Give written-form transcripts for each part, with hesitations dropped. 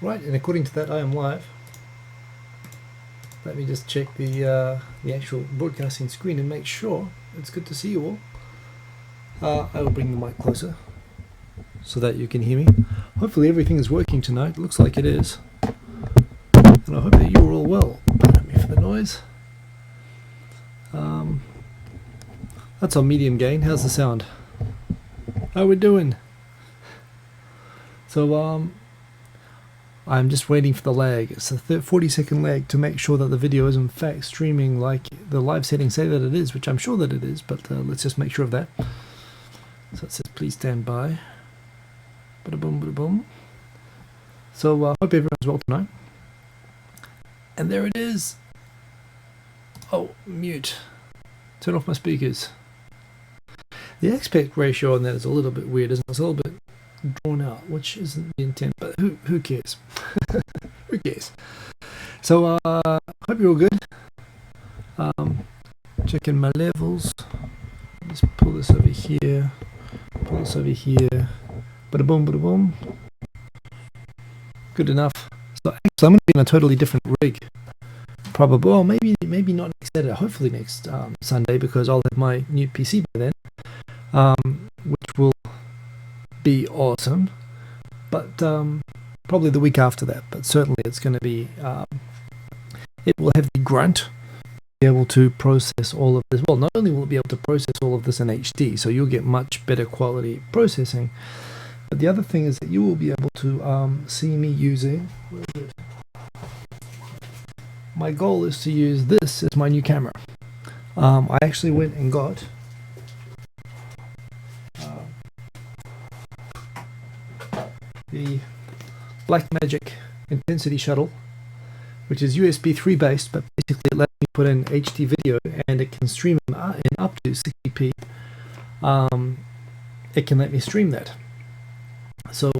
Right, and according to that, I am live. Let me just check the actual broadcasting screen and make sure. It's good to see you all. I will bring the mic closer so that you can hear me. Hopefully everything is working tonight. Looks like it is. And I hope that you're all well. Pardon me for the noise. That's on medium gain. How's the sound? How we doing? So, I'm just waiting for the lag. It's a 40-second lag to make sure that the video is in fact streaming like the live settings say that it is, which I'm sure that it is, but let's just make sure of that. So it says please stand by. Bada boom, bada boom. So hope everyone's well tonight. And there it is. Oh, mute. Turn off my speakers. The aspect ratio on that is a little bit weird, isn't it? It's a little bit drawn out, which isn't the intent, but who cares? Who cares? So hope you're all good. Checking my levels. Let's pull this over here. Pull this over here. Bada boom, bada boom. Good enough. So actually, I'm going to be in a totally different rig. Probably, well, maybe not next Saturday. Hopefully next Sunday, because I'll have my new PC by then, which will be awesome. But probably the week after that. But certainly it's going to be. It will have the grunt to be able to process all of this. Well, not only will it be able to process all of this in HD, so you'll get much better quality processing. But the other thing is that you will be able to see me using. Where is it? My goal is to use this as my new camera. I actually went and got the Blackmagic Intensity Shuttle, which is USB 3 based, but basically it lets me put in HD video and it can stream in up to 60p. It can let me stream that. So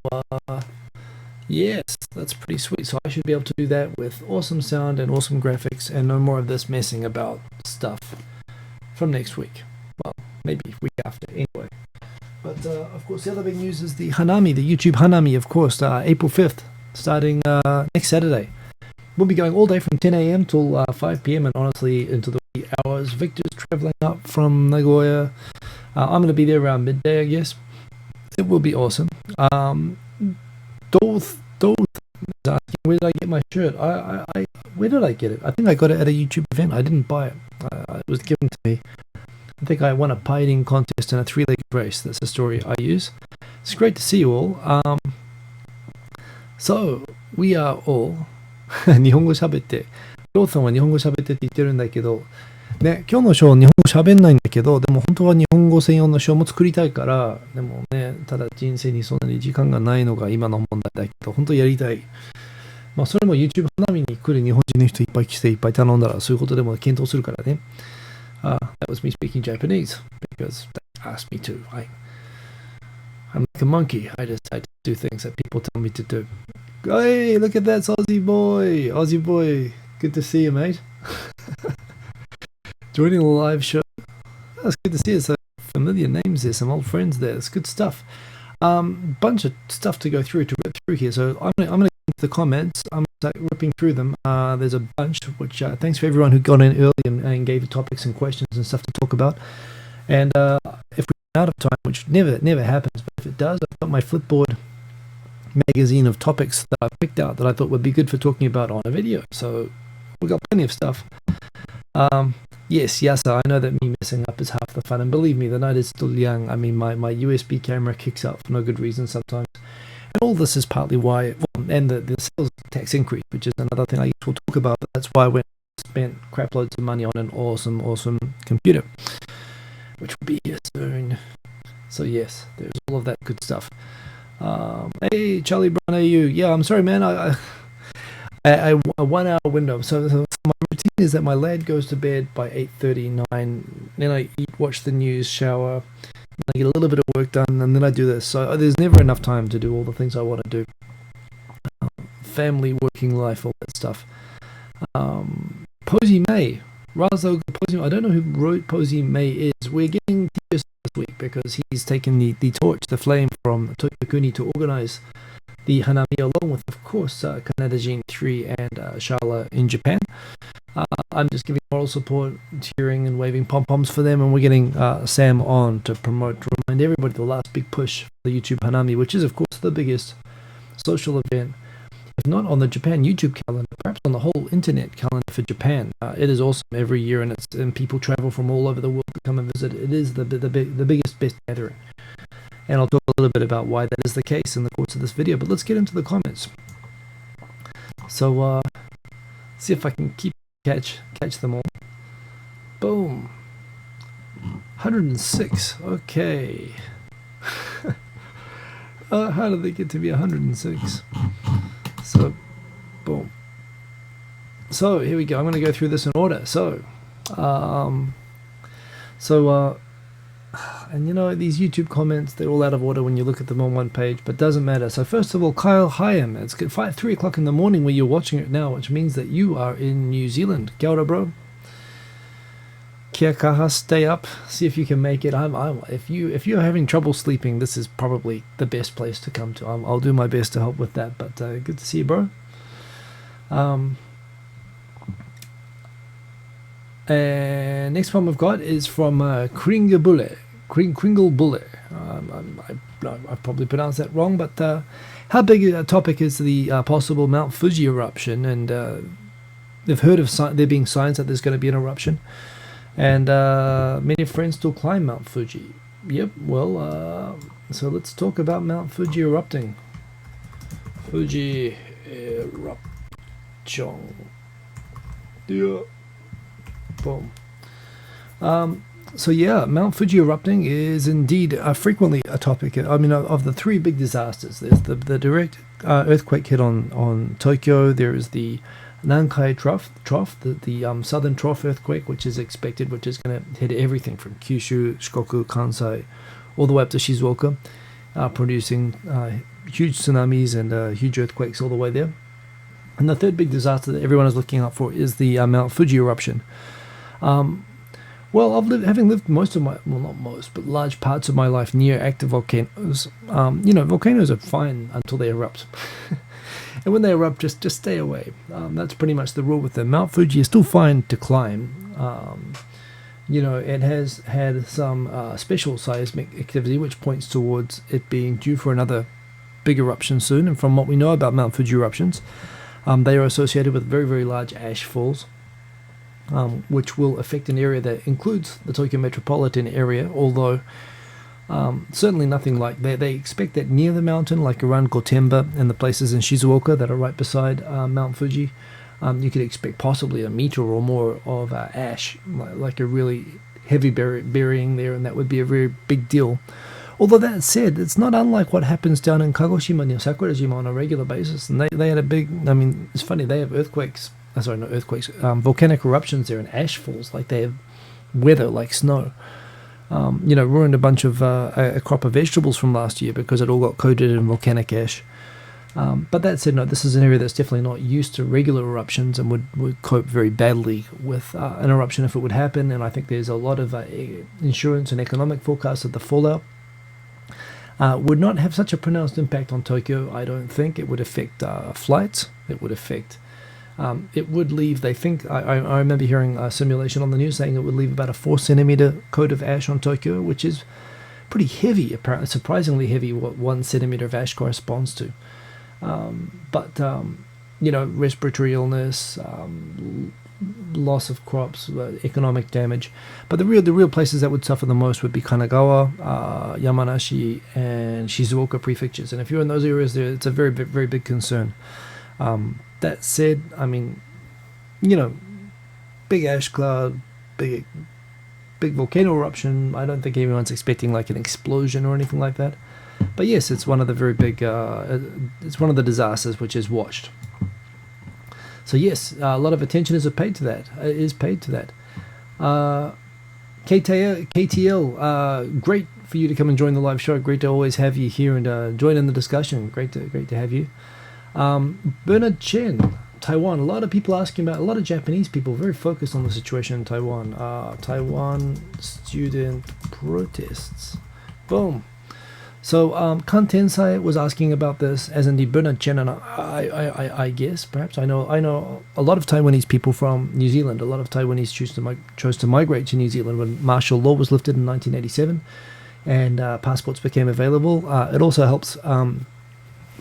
yes, that's pretty sweet. So I should be able to do that with awesome sound and awesome graphics and no more of this messing about stuff from next week. Well, maybe week after anyway. But of course the other big news is the Hanami, the YouTube Hanami, of course, April 5th, starting next Saturday. We'll be going all day from 10 a.m. till 5 p.m. and honestly into the wee hours. Victor's traveling up from Nagoya. I'm going to be there around midday, I guess. It will be awesome. Dolph is asking, where did I get my shirt? Where did I get it? I think I got it at a YouTube event. I didn't buy it. It was given to me. I think I won a pie-eating contest in a 3-legged race. That's the story I use. It's great to see you all. So, we are all 日本語喋って、ジョーさんは日本語喋ってって言ってるんだけど、ね、今日のショー日本語喋んないんだけど、でも本当は日本語専用のショーも作りたいから、でもね、ただ人生にそんなに時間がないのが今の問題だけど、本当やりたい。まあそれも YouTube 花見に来る日本人の人いっぱい来ていっぱい頼んだらそういうことでも検討するからね。That was me speaking Japanese because they asked me to. I'm like a monkey. I decide to do things that people tell me to do. Hey, look at that Aussie boy. Aussie boy. Good to see you, mate. Joining the live show. That's good to see you. Some familiar names there, some old friends there. It's good stuff. Bunch of stuff to go through, to rip through here. So I'm gonna get into the comments. I'm gonna start ripping through them. There's a bunch, which thanks for everyone who got in early and gave topics and questions and stuff to talk about. And if we run out of time, which never happens, but if it does, I've got my Flipboard magazine of topics that I picked out that I thought would be good for talking about on a video. So we've got plenty of stuff. Yes, Yasa, I know that me messing up is half the fun, and believe me, the night is still young. I mean, my USB camera kicks out for no good reason sometimes. And all this is partly why, and the sales tax increase, which is another thing I guess we'll talk about, but that's why I went and spent crap loads of money on an awesome computer, which will be here soon. So yes, there's all of that good stuff. Hey, Charlie Brown, are you? Yeah, I'm sorry, man. A 1 hour window. So my routine is that my lad goes to bed by 8:39. Then I eat, watch the news, shower. I get a little bit of work done, and then I do this. So there's never enough time to do all the things I want to do. Family, working life, all that stuff. Posey May. Razo Posey. I don't know who Posey May is. We're getting tears this week because he's taken the torch, the flame from Tokyo Kuni to organize the Hanami, along with, of course, Kanadajin 3 and Shala in Japan. I'm just giving moral support, cheering and waving pom-poms for them, and we're getting Sam on to remind everybody the last big push for the YouTube Hanami, which is, of course, the biggest social event, if not on the Japan YouTube calendar, perhaps on the whole internet calendar for Japan. It is awesome every year, and people travel from all over the world to come and visit. It is the biggest, best gathering. And I'll talk a little bit about why that is the case in the course of this video, but let's get into the comments. So, see if I can catch them all. Boom. 106. Okay. How did they get to be 106? So, boom. So here we go. I'm going to go through this in order. And you know, these YouTube comments, they're all out of order when you look at them on one page, but doesn't matter. So first of all, Kyle Hyam, it's 3 o'clock in the morning where you're watching it now, which means that you are in New Zealand. Kia ora, bro. Kia kaha, stay up. See if you can make it. If you're having trouble sleeping, this is probably the best place to come to. I'll do my best to help with that, but good to see you, bro. And next one we've got is from Kringlebule. I probably pronounced that wrong, but how big a topic is the possible Mount Fuji eruption? And they've heard of there being signs that there's going to be an eruption, and many friends still climb Mount Fuji. Yep. Well, so let's talk about Mount Fuji erupting. Fuji eruption. Yeah. Boom. So yeah, Mount Fuji erupting is indeed frequently a topic. I mean, of the 3 big disasters, there's the direct earthquake hit on Tokyo. There is the Nankai trough, the southern trough earthquake, which is expected, which is going to hit everything from Kyushu, Shikoku, Kansai, all the way up to Shizuoka, producing huge tsunamis and huge earthquakes all the way there. And the third big disaster that everyone is looking out for is the Mount Fuji eruption. Well, having lived large parts of my life near active volcanoes. You know, volcanoes are fine until they erupt. And when they erupt, just stay away. That's pretty much the rule with them. Mount Fuji is still fine to climb. You know, it has had some special seismic activity, which points towards it being due for another big eruption soon. And from what we know about Mount Fuji eruptions, they are associated with very, very large ash falls, which will affect an area that includes the Tokyo metropolitan area, although certainly nothing like they expect that near the mountain, like around Gotemba and the places in Shizuoka that are right beside Mount Fuji, you could expect possibly a meter or more of ash, like a really heavy burying there, and that would be a very big deal. Although that said, it's not unlike what happens down in Kagoshima near Sakurajima on a regular basis, and they had a big, I mean, it's funny, they have earthquakes, volcanic eruptions there and ash falls, like they have weather like snow. You know, ruined a bunch of a crop of vegetables from last year because it all got coated in volcanic ash. But that said, no, this is an area that's definitely not used to regular eruptions and would cope very badly with an eruption if it would happen. And I think there's a lot of insurance and economic forecasts of the fallout. Would not have such a pronounced impact on Tokyo, I don't think. It would affect flights. It would affect... it would leave, they think, I remember hearing a simulation on the news saying it would leave about a 4 centimeter coat of ash on Tokyo, which is pretty heavy, apparently, surprisingly heavy, what 1 centimeter of ash corresponds to. You know, respiratory illness, loss of crops, economic damage. But the real places that would suffer the most would be Kanagawa, Yamanashi, and Shizuoka prefectures. And if you're in those areas, it's a very, very big concern. That said, I mean, you know, big ash cloud, big volcano eruption. I don't think anyone's expecting like an explosion or anything like that. But yes, it's one of the very big, it's one of the disasters which is watched. So yes, a lot of attention is paid to that. KTL, great for you to come and join the live show. Great to always have you here and join in the discussion. Great to have you. Bernard Chen, Taiwan. A lot of people asking about, a lot of Japanese people very focused on the situation in Taiwan. Taiwan student protests. Boom. So Kan Tensai was asking about this, as indeed Bernard Chen, and I guess perhaps I know a lot of Taiwanese people from New Zealand. A lot of Taiwanese chose to migrate to New Zealand when martial law was lifted in 1987, and passports became available. It also helps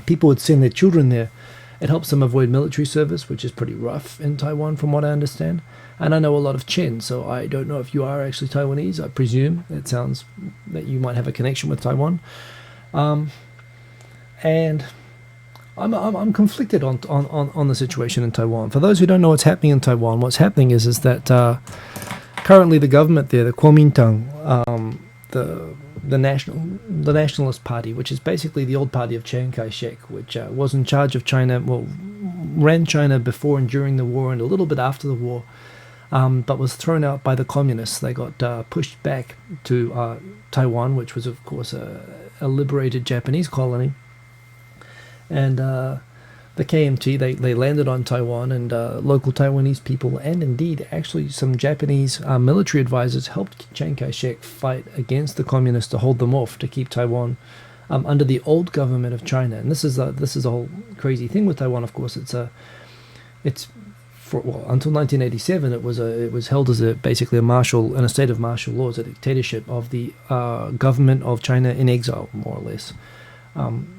people would send their children there. It helps them avoid military service, which is pretty rough in Taiwan, from what I understand. And I know a lot of Chen, so I don't know if you are actually Taiwanese. I presume it sounds that you might have a connection with Taiwan. And I'm conflicted on the situation in Taiwan. For those who don't know what's happening in Taiwan, what's happening is that currently the government there, the Kuomintang, the Nationalist Party, which is basically the old party of Chiang Kai-shek, which was in charge of China, ran China before and during the war and a little bit after the war, but was thrown out by the communists. They got pushed back to Taiwan, which was, of course, a liberated Japanese colony. And the KMT, they landed on Taiwan, and local Taiwanese people, and indeed actually some Japanese military advisors, helped Chiang Kai-shek fight against the communists to hold them off, to keep Taiwan under the old government of China. And this is a whole crazy thing with Taiwan. Of course, until 1987, it was held as basically in a state of martial law, as a dictatorship of the government of China in exile, more or less.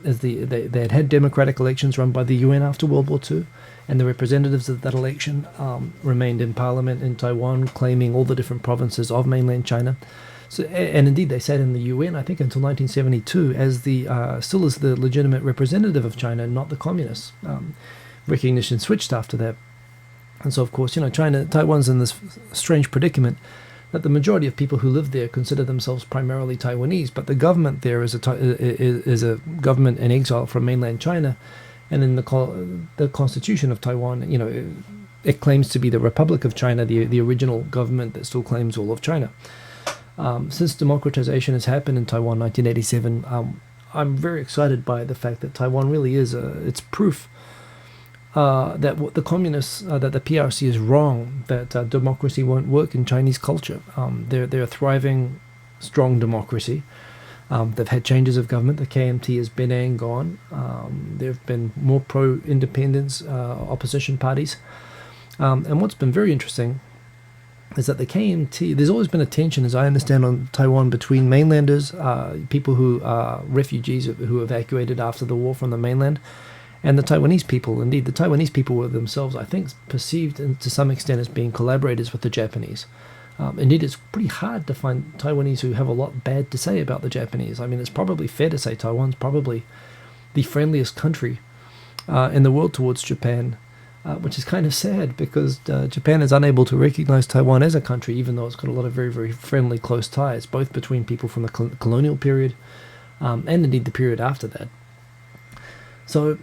As they had democratic elections run by the UN after World War II, and the representatives of that election remained in parliament in Taiwan, claiming all the different provinces of mainland China. So, and indeed, they sat in the UN, I think, until 1972, as still as the legitimate representative of China, not the communists. Recognition switched after that. And so, of course, Taiwan's in this strange predicament that the majority of people who live there consider themselves primarily Taiwanese, but the government there is a government in exile from mainland China, and in the Constitution of Taiwan, it claims to be the Republic of China, the original government that still claims all of China. Since democratization has happened in Taiwan, 1987, I'm very excited by the fact that Taiwan really is it's proof that what the communists, that the PRC is wrong, that democracy won't work in Chinese culture. They're a thriving, strong democracy. They've had changes of government. The KMT has been and gone. There have been more pro-independence opposition parties. And what's been very interesting is that the KMT, there's always been a tension, as I understand, on Taiwan between mainlanders, people who are refugees who evacuated after the war from the mainland, and the Taiwanese people. Indeed, the Taiwanese people were themselves, I think, perceived to some extent as being collaborators with the Japanese. Indeed, it's pretty hard to find Taiwanese who have a lot bad to say about the Japanese. I mean, it's probably fair to say Taiwan's probably the friendliest country in the world towards Japan, which is kind of sad, because Japan is unable to recognize Taiwan as a country, even though it's got a lot of very, very friendly, close ties, both between people from the colonial period and indeed the period after that. So,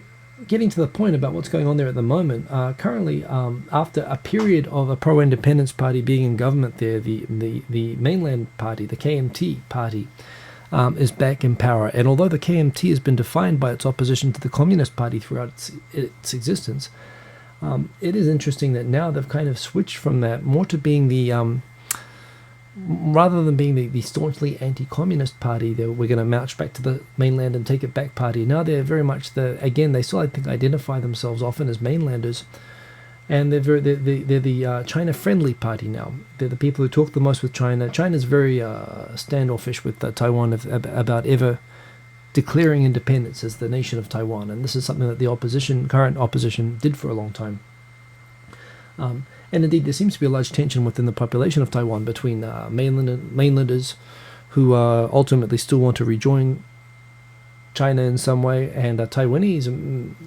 getting to the point about what's going on there at the moment, currently, after a period of a pro-independence party being in government there, the mainland party, the KMT party, is back in power. And although the KMT has been defined by its opposition to the Communist Party throughout its existence, it is interesting that now they've kind of switched from that more to being rather than being the staunchly anti-communist party that we're going to march back to the mainland and take it back party. Now they're very much they still, I think, identify themselves often as mainlanders, and they're the China-friendly party now. They're the people who talk the most with China. China's very standoffish with Taiwan about ever declaring independence as the nation of Taiwan, and this is something that the current opposition, did for a long time. And indeed, there seems to be a large tension within the population of Taiwan between mainlanders who ultimately still want to rejoin China in some way, and Taiwanese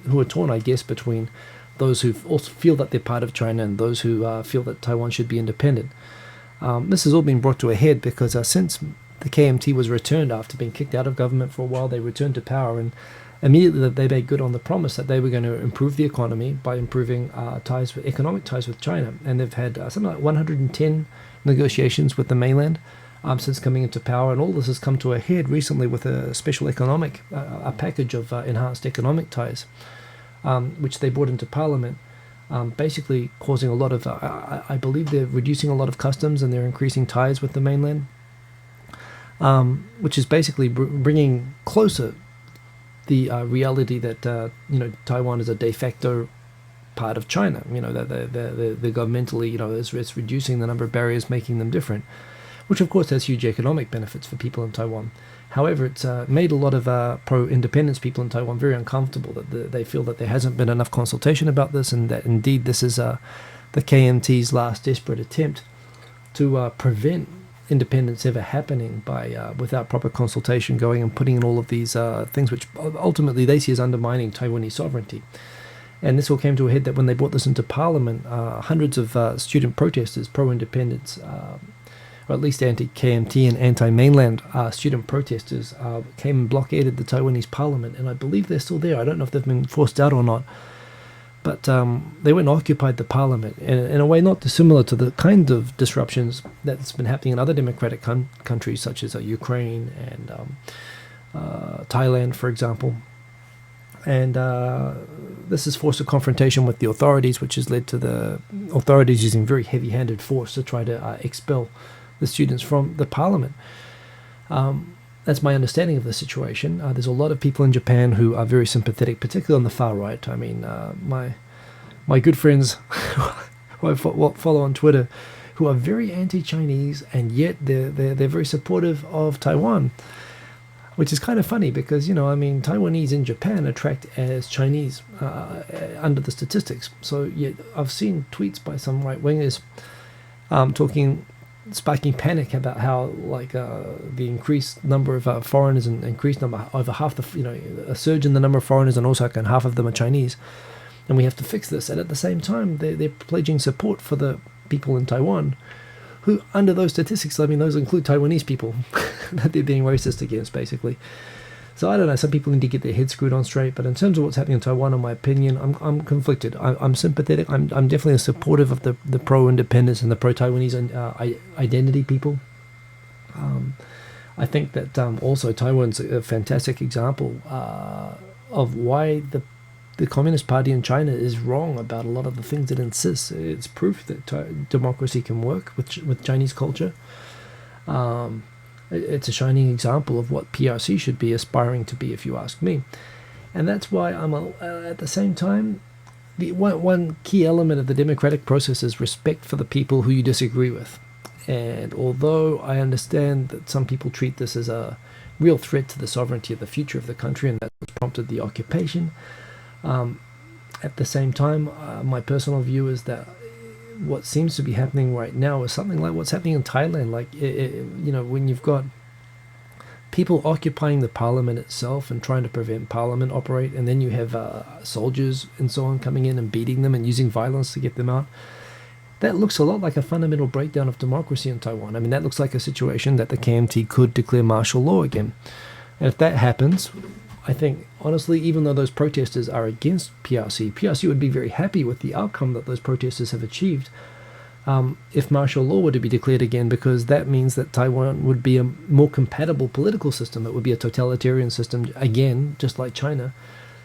who are torn, I guess, between those who also feel that they're part of China and those who feel that Taiwan should be independent. This has all been brought to a head because since the KMT was returned after being kicked out of government for a while, they returned to power, and immediately they made good on the promise that they were going to improve the economy by improving economic ties with China. And they've had something like 110 negotiations with the mainland since coming into power, and all this has come to a head recently with a special economic, a package of enhanced economic ties, which they brought into Parliament, basically causing a lot of, I believe they're reducing a lot of customs and they're increasing ties with the mainland. which is basically bringing closer the reality that Taiwan is a de facto part of China. That the governmentally, it's reducing the number of barriers, making them different, which of course has huge economic benefits for people in Taiwan. However, it's made a lot of pro-independence people in Taiwan very uncomfortable, that they feel that there hasn't been enough consultation about this, and that indeed this is the KMT's last desperate attempt to prevent independence ever happening by without proper consultation, going and putting in all of these things which ultimately they see as undermining Taiwanese sovereignty. And this all came to a head that when they brought this into Parliament, hundreds of student protesters, pro-independence, or at least anti-KMT and anti-mainland student protesters came and blockaded the Taiwanese Parliament, and I believe they're still there. I don't know if they've been forced out or not, but they went and occupied the Parliament in a way not dissimilar to the kind of disruptions that's been happening in other democratic countries such as Ukraine and Thailand, for example. And this has forced a confrontation with the authorities, which has led to the authorities using very heavy-handed force to try to expel the students from the Parliament. That's my understanding of the situation. There's a lot of people in Japan who are very sympathetic, particularly on the far right. I mean, my good friends who I follow on Twitter, who are very anti-Chinese, and yet they're very supportive of Taiwan, which is kind of funny because, Taiwanese in Japan attract as Chinese under the statistics. So yeah, I've seen tweets by some right-wingers sparking panic about how the increased number of foreigners and increased number over half a surge in the number of foreigners in Osaka, and half of them are Chinese, and we have to fix this. And at the same time, they're pledging support for the people in Taiwan, who under those statistics, those include Taiwanese people that they're being racist against, basically. So I don't know, some people need to get their heads screwed on straight, but in terms of what's happening in Taiwan, in my opinion, I'm conflicted. I'm sympathetic. I'm definitely supportive of the pro-independence and the pro-Taiwanese identity people. I think that also Taiwan's a fantastic example of why the Communist Party in China is wrong about a lot of the things it insists. It's proof that democracy can work with Chinese culture. It's a shining example of what PRC should be aspiring to be, if you ask me. And that's why I'm at the same time, the one key element of the democratic process is respect for the people who you disagree with. And although I understand that some people treat this as a real threat to the sovereignty of the future of the country, and that's what prompted the occupation, at the same time, my personal view is that what seems to be happening right now is something like what's happening in Thailand. When you've got people occupying the parliament itself and trying to prevent parliament operate, and then you have soldiers and so on coming in and beating them and using violence to get them out, that looks a lot like a fundamental breakdown of democracy in Taiwan. I mean, that looks like a situation that the KMT could declare martial law again. And if that happens, I think, honestly, even though those protesters are against PRC would be very happy with the outcome that those protesters have achieved if martial law were to be declared again, because that means that Taiwan would be a more compatible political system. It would be a totalitarian system, again, just like China,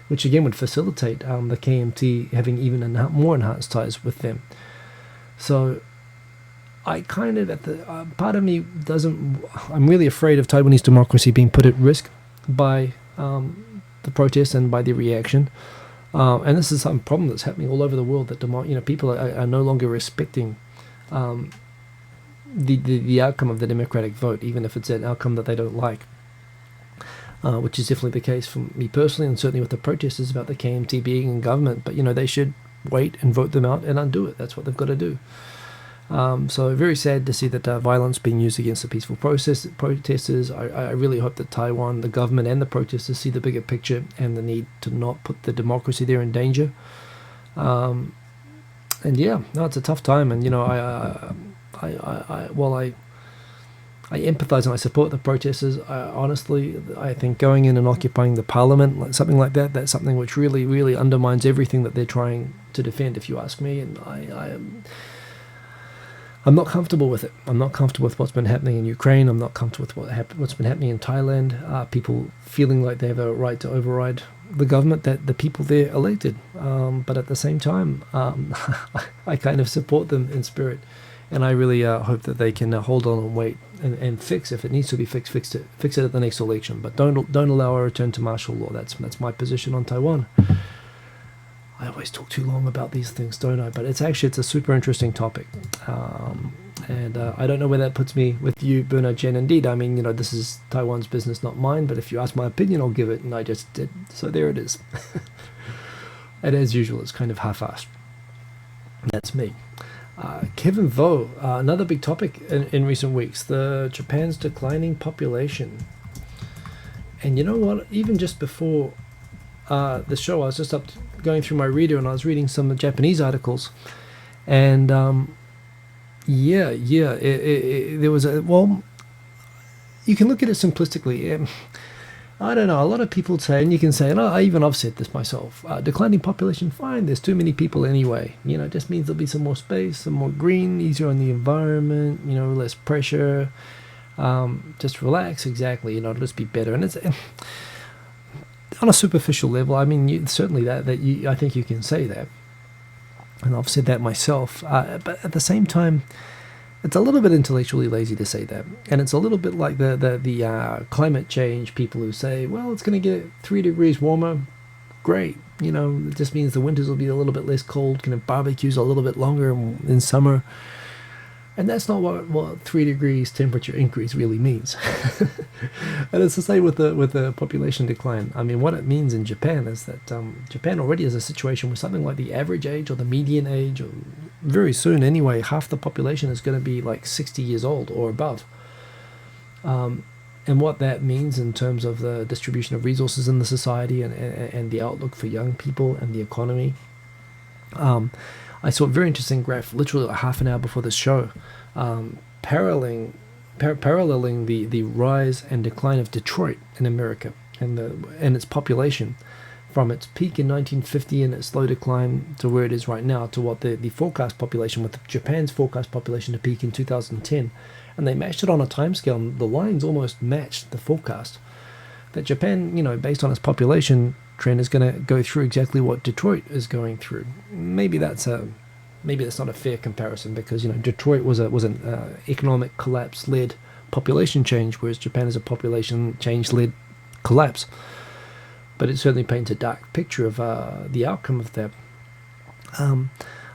which again would facilitate the KMT having even more enhanced ties with them. So I kind of, part of me I'm really afraid of Taiwanese democracy being put at risk by the protests and by the reaction, and this is some problem that's happening all over the world, that people are no longer respecting the outcome of the democratic vote, even if it's an outcome that they don't like, which is definitely the case for me personally, and certainly with the protesters about the KMT being in government. But they should wait and vote them out and undo it. That's what they've got to do. So very sad to see that violence being used against the peaceful protesters. I really hope that Taiwan, the government and the protesters, see the bigger picture and the need to not put the democracy there in danger. And yeah, no, it's a tough time. And while I empathize and I support the protesters, honestly, I think going in and occupying the parliament, something like that, that's something which really, really undermines everything that they're trying to defend, if you ask me. And I'm not comfortable with it. I'm not comfortable with what's been happening in Ukraine. I'm not comfortable with what's been happening in Thailand. People feeling like they have a right to override the government that the people there elected. But at the same time, I kind of support them in spirit. And I really hope that they can hold on and wait and fix, if it needs to be fixed, fix it at the next election. But don't allow a return to martial law. That's my position on Taiwan. I always talk too long about these things, don't I? But it's a super interesting topic. And I don't know where that puts me with you, Buna Jen. Indeed, I mean, this is Taiwan's business, not mine. But if you ask my opinion, I'll give it. And I just did. So there it is. And as usual, it's kind of half-assed. That's me. Kevin Vo, another big topic in recent weeks, Japan's declining population. And you know what? Even just before the show, I was just going through my reader, and I was reading some Japanese articles. And there was you can look at it simplistically. I don't know, a lot of people say, and you can say, and I've said this myself, declining population, fine, there's too many people anyway. It just means there'll be some more space, some more green, easier on the environment, less pressure, just relax, exactly, it'll just be better. And it's on a superficial level, I mean, certainly I think you can say that. And I've said that myself. But at the same time, it's a little bit intellectually lazy to say that. And it's a little bit like the climate change people who say, well, it's going to get 3 degrees warmer. Great. It just means the winters will be a little bit less cold, barbecues a little bit longer in summer. And that's not what 3 degrees temperature increase really means. And it's the same with the population decline. I mean, what it means in Japan is that Japan already has a situation where something like the average age or the median age, or very soon anyway, half the population is going to be like 60 years old or above. And what that means in terms of the distribution of resources in the society and the outlook for young people and the economy. I saw a very interesting graph, literally like half an hour before this show, paralleling the rise and decline of Detroit in America and its population from its peak in 1950 and its slow decline to where it is right now, to what the forecast population, with Japan's forecast population to peak in 2010. And they matched it on a timescale, and the lines almost matched the forecast. That Japan, based on its population trend, is going to go through exactly what Detroit is going through. Maybe that's not a fair comparison, because Detroit was an economic collapse led population change, whereas Japan is a population change led collapse. But it certainly paints a dark picture of the outcome of that.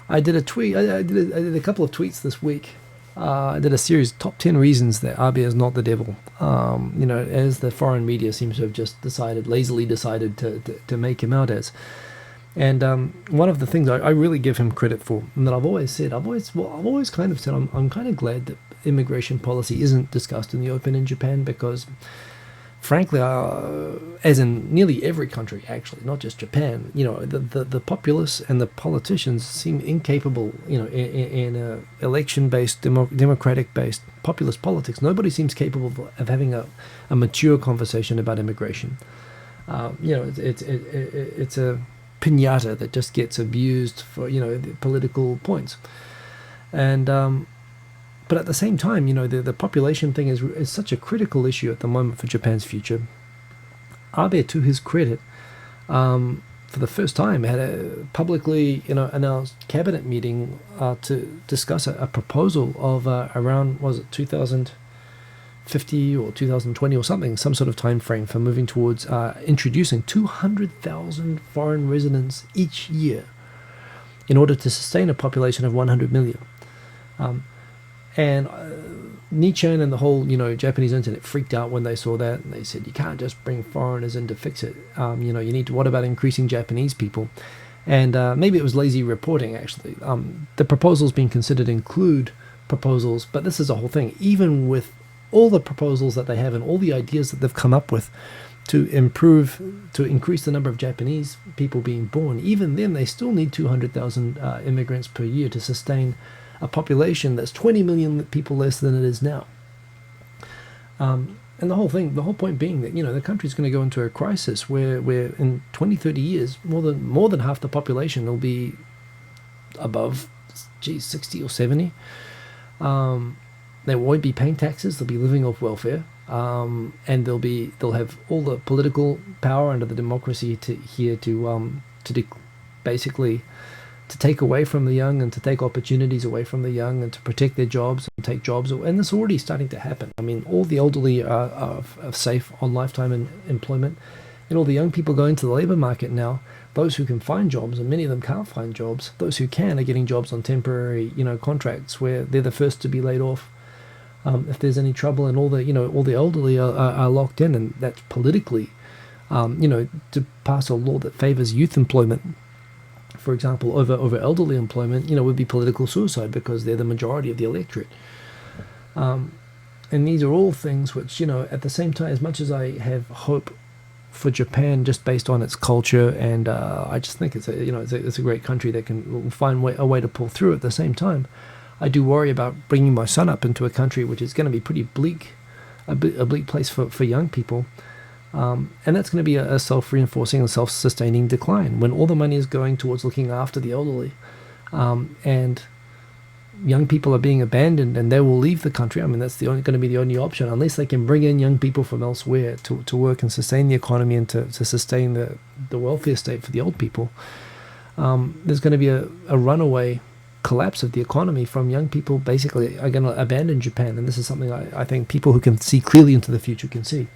I did a tweet. I did a couple of tweets this week. I did a series, top 10 reasons that Abe is not the devil. As the foreign media seems to have just lazily decided to make him out as. And one of the things I really give him credit for, and that I've always kind of said, I'm kind of glad that immigration policy isn't discussed in the open in Japan, because frankly, as in nearly every country, actually, not just Japan, the populace and the politicians seem incapable, in election-based, democratic-based populist politics. Nobody seems capable of having a mature conversation about immigration. It's a piñata that just gets abused for, political points. And but at the same time, the population thing is such a critical issue at the moment for Japan's future. Abe, to his credit, for the first time, had a publicly announced cabinet meeting to discuss a proposal of around, was it 2050 or 2020 or something, some sort of time frame for moving towards introducing 200,000 foreign residents each year in order to sustain a population of 100 million. And Nichiren and the whole, Japanese internet freaked out when they saw that, and they said, you can't just bring foreigners in to fix it. You need to, what about increasing Japanese people? And maybe it was lazy reporting, actually. The proposals being considered include proposals, but this is a whole thing. Even with all the proposals that they have and all the ideas that they've come up with to increase the number of Japanese people being born, even then they still need 200,000 immigrants per year to sustain a population that's 20 million people less than it is now. And the whole point being that, the country's going to go into a crisis where in 20, 30 years, more than half the population will be above, 60 or 70. They won't be paying taxes, they'll be living off welfare. And they'll have all the political power under the democracy basically to take away from the young and to take opportunities away from the young and to protect their jobs and take jobs. And it's already starting to happen. I mean, all the elderly are safe on lifetime employment, and all the young people go into the labor market now. Those who can find jobs, and many of them can't find jobs, those who can are getting jobs on temporary, contracts where they're the first to be laid off if there's any trouble, and all the elderly are locked in, and that's politically, to pass a law that favors youth employment, for example, over elderly employment, would be political suicide because they're the majority of the electorate. And these are all things which, at the same time, as much as I have hope for Japan just based on its culture, and I just think it's a great country that can find a way to pull through. At the same time, I do worry about bringing my son up into a country which is going to be pretty bleak, a bleak place for young people. And that's going to be a self-reinforcing and self-sustaining decline when all the money is going towards looking after the elderly, and young people are being abandoned, and they will leave the country. I mean, that's going to be the only option unless they can bring in young people from elsewhere to work and sustain the economy and to sustain the welfare state for the old people. There's going to be a runaway collapse of the economy from young people. Basically are going to abandon Japan, and this is something I think people who can see clearly into the future can see.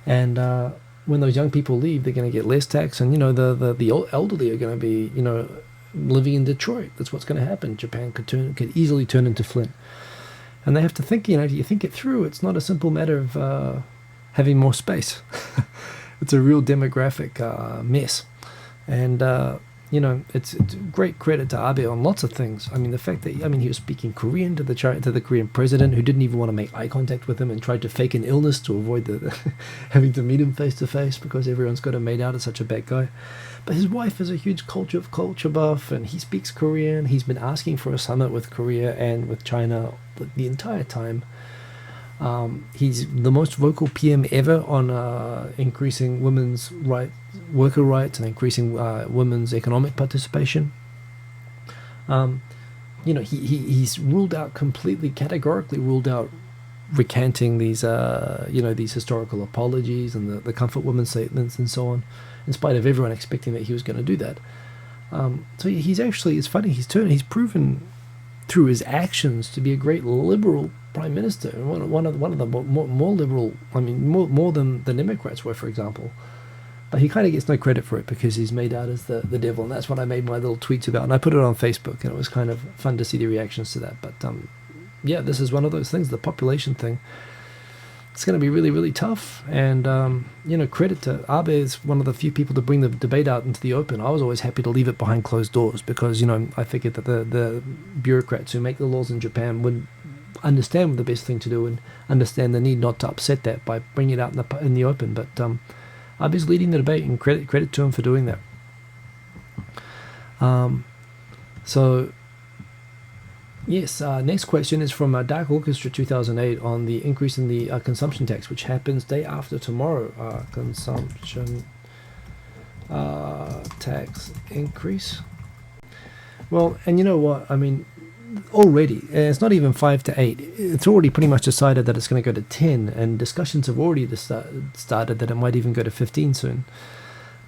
And when those young people leave, they're going to get less tax, and the elderly are going to be living in Detroit. That's what's going to happen. Japan could easily turn into Flint, and they have to think. If you think it through, it's not a simple matter of having more space. It's a real demographic mess, and it's great credit to Abe on lots of things. I mean, the fact that he was speaking Korean to the Korean president, who didn't even want to make eye contact with him and tried to fake an illness to avoid having to meet him face to face because everyone's got him made out as such a bad guy. But his wife is a huge culture buff, and he speaks Korean. He's been asking for a summit with Korea and with China the entire time. He's the most vocal PM ever on increasing women's worker rights and increasing women's economic participation. He's categorically ruled out recanting these historical apologies and the comfort women statements and so on, in spite of everyone expecting that he was going to do that. So it's funny, he's proven through his actions to be a great liberal prime minister, and one of the more liberal, more than the Democrats were, for example. But he kind of gets no credit for it because he's made out as the devil, and that's what I made my little tweets about, and I put it on Facebook, and it was kind of fun to see the reactions to that. But this is one of those things, the population thing. It's going to be really, really tough, and credit to Abe is one of the few people to bring the debate out into the open. I was always happy to leave it behind closed doors because I figured that the bureaucrats who make the laws in Japan would understand the best thing to do and understand the need not to upset that by bringing it out in the open. But Abe's leading the debate, and credit to him for doing that. Yes, next question is from Dark Orchestra 2008 on the increase in the consumption tax, which happens day after tomorrow. Consumption tax increase. Well, and you know what? Already, it's not even 5 to 8. It's already pretty much decided that it's going to go to 10, and discussions have already started that it might even go to 15 soon.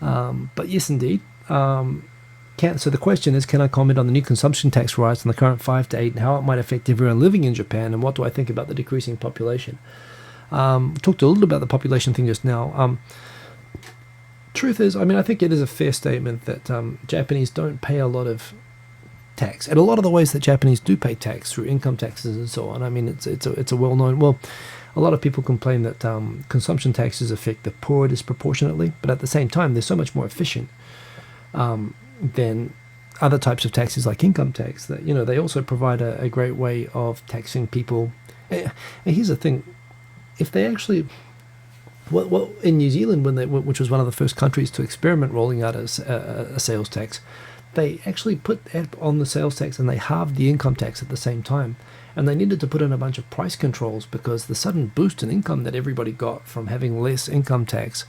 But yes, indeed. So the question is, can I comment on the new consumption tax rise from the current 5 to 8 and how it might affect everyone living in Japan, and what do I think about the decreasing population? Talked a little about the population thing just now. Truth is, I think it is a fair statement that Japanese don't pay a lot of tax, and a lot of the ways that Japanese do pay tax through income taxes and so on. It's a well-known. Well, a lot of people complain that consumption taxes affect the poor disproportionately, but at the same time, they're so much more efficient than other types of taxes like income tax that they also provide a great way of taxing people. And here's the thing: if they actually, well, in New Zealand, which was one of the first countries to experiment rolling out a sales tax, they actually put on the sales tax and they halved the income tax at the same time. And they needed to put in a bunch of price controls because the sudden boost in income that everybody got from having less income tax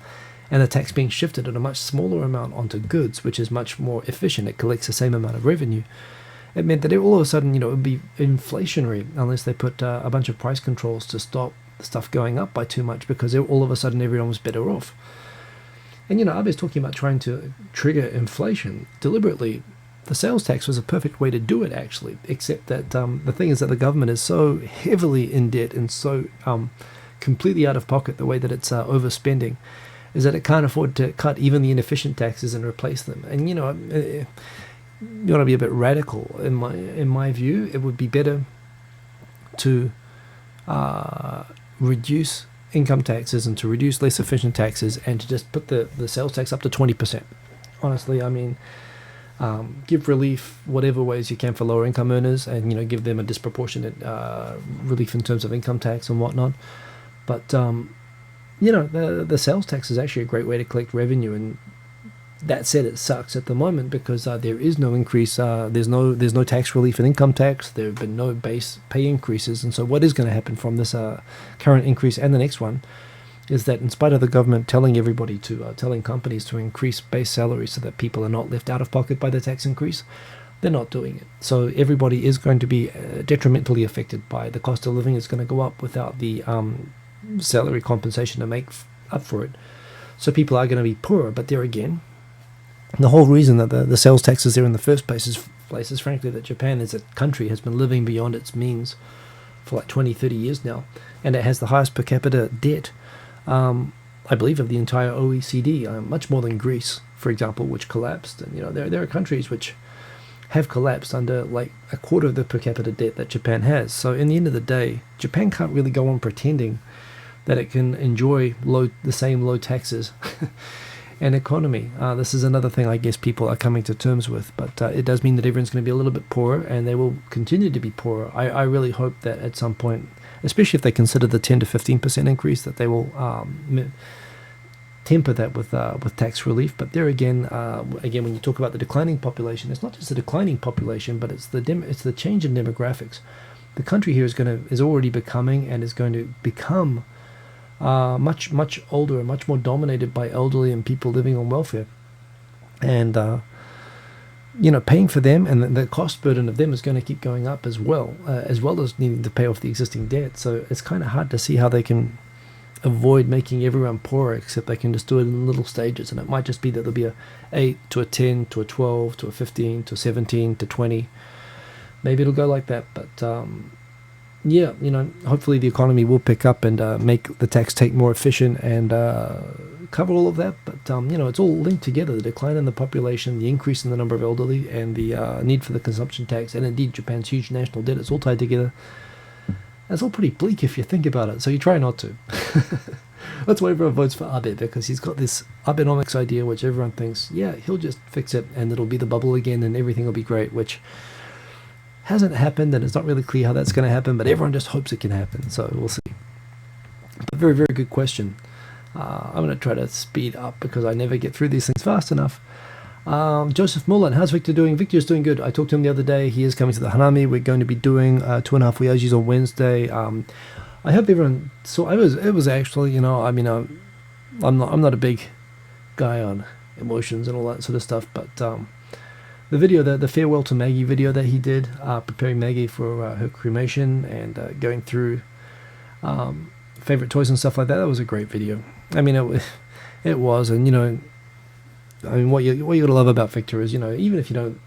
and the tax being shifted at a much smaller amount onto goods, which is much more efficient. It collects the same amount of revenue. It meant that all of a sudden, it would be inflationary unless they put a bunch of price controls to stop stuff going up by too much, because all of a sudden everyone was better off. And Abe's talking about trying to trigger inflation deliberately, the sales tax was a perfect way to do it, actually, except that the thing is that the government is so heavily in debt and so completely out of pocket, the way that it's overspending, is that it can't afford to cut even the inefficient taxes and replace them. And you want to be a bit radical in my view. It would be better to reduce income taxes and to reduce less efficient taxes and to just put the sales tax up to 20%. Honestly, I mean, give relief whatever ways you can for lower income earners, and give them a disproportionate relief in terms of income tax and whatnot. But the sales tax is actually a great way to collect revenue. And that said, it sucks at the moment because there is no increase. There's no tax relief in income tax. There have been no base pay increases. And so what is going to happen from this current increase and the next one is that in spite of the government telling everybody telling companies to increase base salaries so that people are not left out of pocket by the tax increase, they're not doing it. So everybody is going to be detrimentally affected by the cost of living is going to go up without the salary compensation to make up for it. So people are going to be poorer. But there again, the whole reason that the sales tax is there in the first place is frankly that Japan as a country has been living beyond its means for like 20-30 years now, and it has the highest per capita debt, I believe, of the entire OECD, much more than Greece, for example, which collapsed. And there are countries which have collapsed under like a quarter of the per capita debt that Japan has. So in the end of the day, Japan can't really go on pretending that it can enjoy the same low taxes and economy. This is another thing I guess people are coming to terms with, but it does mean that everyone's going to be a little bit poorer, and they will continue to be poorer. I really hope that at some point, especially if they consider the 10 to 15% increase, that they will temper that with tax relief. But there again, when you talk about the declining population, it's not just the declining population, but it's the change in demographics. The country here is already becoming and is going to become much older and much more dominated by elderly and people living on welfare, and paying for them and the cost burden of them is going to keep going up as well as needing to pay off the existing debt. So it's kind of hard to see how they can avoid making everyone poorer, except they can just do it in little stages. And it might just be that there'll be a 8 to a 10 to a 12 to a 15 to a 17 to 20. Maybe it'll go like that, but hopefully the economy will pick up and make the tax take more efficient and cover all of that. But it's all linked together: the decline in the population, the increase in the number of elderly, and the need for the consumption tax, and indeed Japan's huge national debt. It's all tied together. It's all pretty bleak if you think about it, so you try not to. That's why everyone votes for Abe, because he's got this Abenomics idea which everyone thinks, yeah, he'll just fix it and it'll be the bubble again and everything will be great, which hasn't happened, and it's not really clear how that's going to happen, but everyone just hopes it can happen, so we'll see. But very, very good question. I'm going to try to speed up because I never get through these things fast enough. Joseph Mullen, how's Victor doing? Victor's doing good. I talked to him the other day. He is coming to the Hanami. We're going to be doing 2.5 Oyajis on Wednesday. I hope everyone saw. It was actually, I'm not a big guy on emotions and all that sort of stuff, but the video, the farewell to Maggie video that he did, preparing Maggie for her cremation and going through favorite toys and stuff like that was a great video. I mean, it was, and what you gotta love about Victor is, even if you don't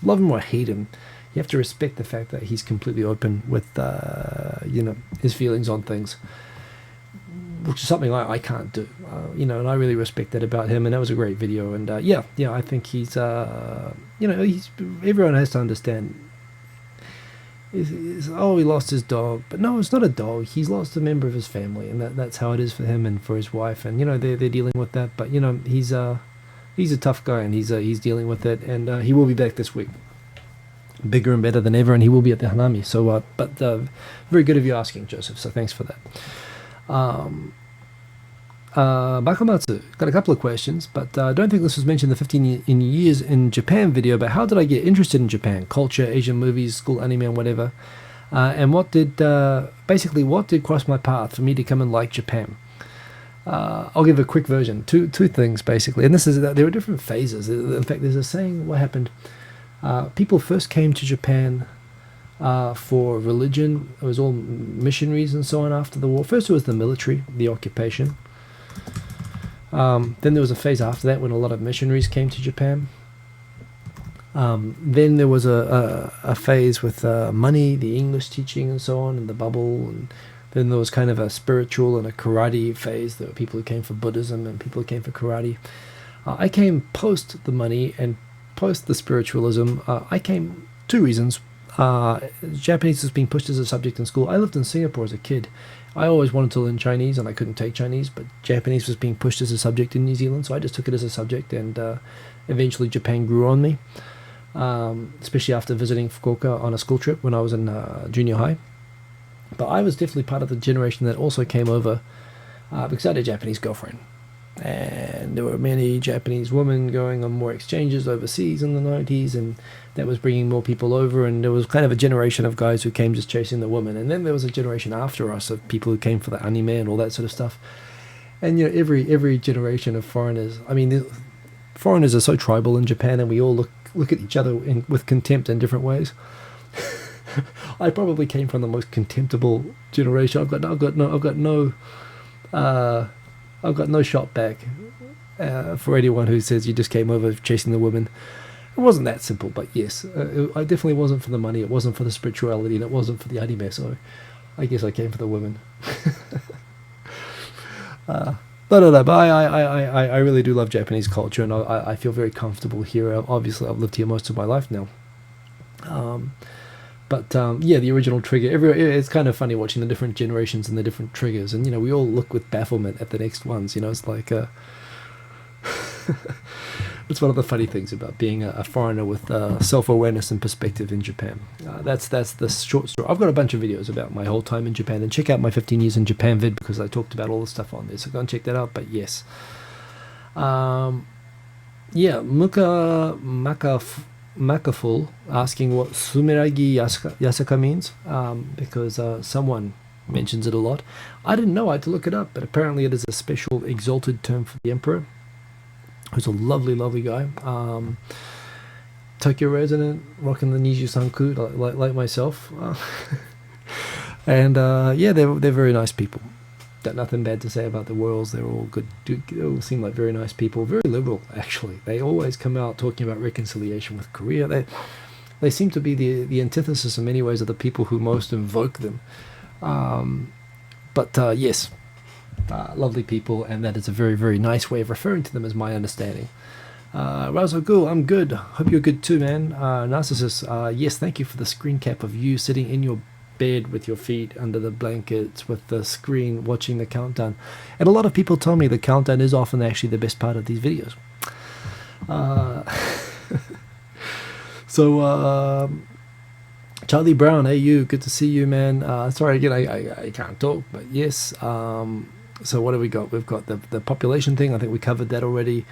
love him or hate him, you have to respect the fact that he's completely open with, his feelings on things, which is something I can't do, and I really respect that about him, and that was a great video, and I think he's, everyone has to understand, he lost his dog, but no, it's not a dog, he's lost a member of his family, and that's how it is for him and for his wife, and, they're dealing with that, but, he's a tough guy, and he's dealing with it, and he will be back this week, bigger and better than ever, and he will be at the Hanami. So, but very good of you asking, Joseph. So thanks for that. Bakamatsu got a couple of questions, but I don't think this was mentioned in the 15 years in Japan video. But how did I get interested in Japan culture, Asian movies, school anime, and whatever? And what did cross my path for me to come and like Japan? I'll give a quick version. Two things basically, and there are different phases. In fact, there's a saying. What happened? People first came to Japan for religion. It was all missionaries and so on after the war. First it was the military, the occupation. Then there was a phase after that when a lot of missionaries came to Japan. Then there was a phase with money, the English teaching and so on, and the bubble. And then there was kind of a spiritual and a karate phase. There were people who came for Buddhism and people who came for karate. I came post the money and post the spiritualism. I came two reasons. Japanese was being pushed as a subject in school. I lived in Singapore as a kid. I always wanted to learn Chinese and I couldn't take Chinese, but Japanese was being pushed as a subject in New Zealand, so I just took it as a subject, and eventually Japan grew on me, especially after visiting Fukuoka on a school trip when I was in junior high. But I was definitely part of the generation that also came over because I had a Japanese girlfriend. And there were many Japanese women going on more exchanges overseas in the 90s, and that was bringing more people over, and there was kind of a generation of guys who came just chasing the women, and then there was a generation after us of people who came for the anime and all that sort of stuff. And you know, every generation of foreigners, I mean, foreigners are so tribal in Japan, and we all look at each other with contempt in different ways. I probably came from the most contemptible generation. I've got no shot back for anyone who says you just came over chasing the women. It wasn't that simple, but yes, I definitely wasn't for the money. It wasn't for the spirituality, and it wasn't for the anime. So, I guess I came for the women. But I really do love Japanese culture, and I feel very comfortable here. Obviously, I've lived here most of my life now. Yeah, the original trigger. It's kind of funny watching the different generations and the different triggers, and you know, we all look with bafflement at the next ones. You know, it's like it's one of the funny things about being a foreigner with self-awareness and perspective in Japan. That's the short story. I've got a bunch of videos about my whole time in Japan, and check out my 15 years in Japan vid because I talked about all the stuff on there. So go and check that out. But yes, yeah, Makaful asking what Sumeragi Yasaka means, because someone mentions it a lot. I didn't know, I had to look it up, but apparently it is a special exalted term for the emperor, who's a lovely, lovely guy. Tokyo resident, rocking the Nijisanku like myself. And yeah, they're very nice people. Got nothing bad to say about the Royals. They're all good. They all seem like very nice people. Very liberal, actually. They always come out talking about reconciliation with Korea. They seem to be the antithesis in many ways of the people who most invoke them. Yes, lovely people, and that is a very, very nice way of referring to them, is my understanding. Razogu, I'm good. Hope you're good too, man. Narcissus, yes, thank you for the screen cap of you sitting in your bed with your feet under the blankets with the screen watching the countdown. And a lot of people tell me the countdown is often actually the best part of these videos. Charlie Brown, hey you, good to see you, man. Sorry again, I can't talk, but yes. So what do we got? We've got the population thing. I think we covered that already.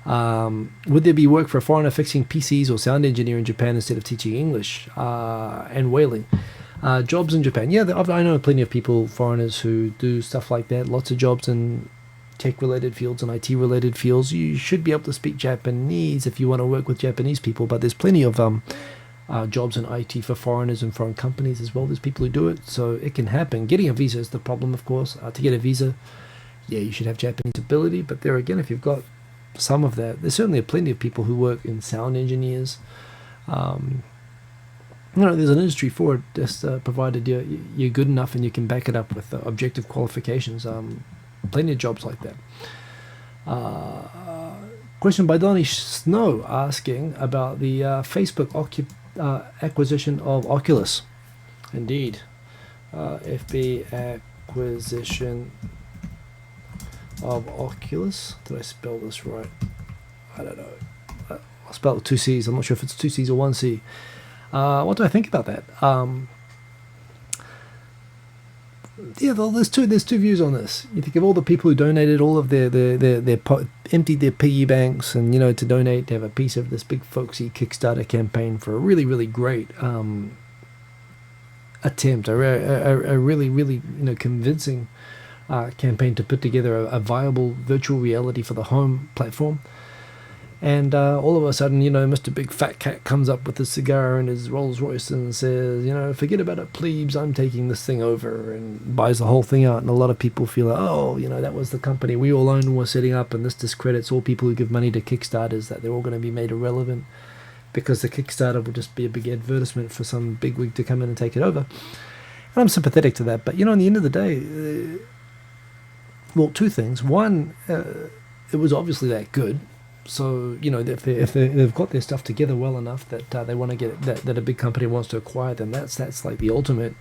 Would there be work for a foreigner fixing PCs or sound engineer in Japan instead of teaching English and whaling? Jobs in Japan. Yeah, I know plenty of people, foreigners, who do stuff like that. Lots of jobs in tech-related fields and IT-related fields. You should be able to speak Japanese if you want to work with Japanese people, but there's plenty of jobs in IT for foreigners and foreign companies as well. There's people who do it, so it can happen. Getting a visa is the problem, of course. To get a visa, yeah, you should have Japanese ability, but there again, if you've got some of that, there's certainly plenty of people who work in sound engineers. There's an industry for it, just provided you're good enough and you can back it up with objective qualifications. Plenty of jobs like that. Question by Donnie Snow asking about the Facebook acquisition of Occulus. Indeed. FB acquisition of Occulus. Did I spell this right? I don't know. I spelled it with 2 C's. I'm not sure if it's 2 C's or 1 C. What do I think about that? There's two views on this. You think of all the people who donated all of their emptied their piggy banks, and to donate to have a piece of this big folksy Kickstarter campaign for a really, really great attempt, a really, really convincing campaign to put together a viable virtual reality for the home platform. And all of a sudden, Mr. Big Fat Cat comes up with his cigar and his Rolls Royce and says, forget about it, plebes, I'm taking this thing over, and buys the whole thing out. And a lot of people feel like, that was the company we all owned and were setting up, and this discredits all people who give money to Kickstarters, that they're all going to be made irrelevant. because the Kickstarter will just be a big advertisement for some bigwig to come in and take it over. And I'm sympathetic to that. But, you know, in the end of the day, well, two things. One, it was obviously that good. So, you know, if they've got their stuff together well enough that they want to get that a big company wants to acquire them, that's like the ultimate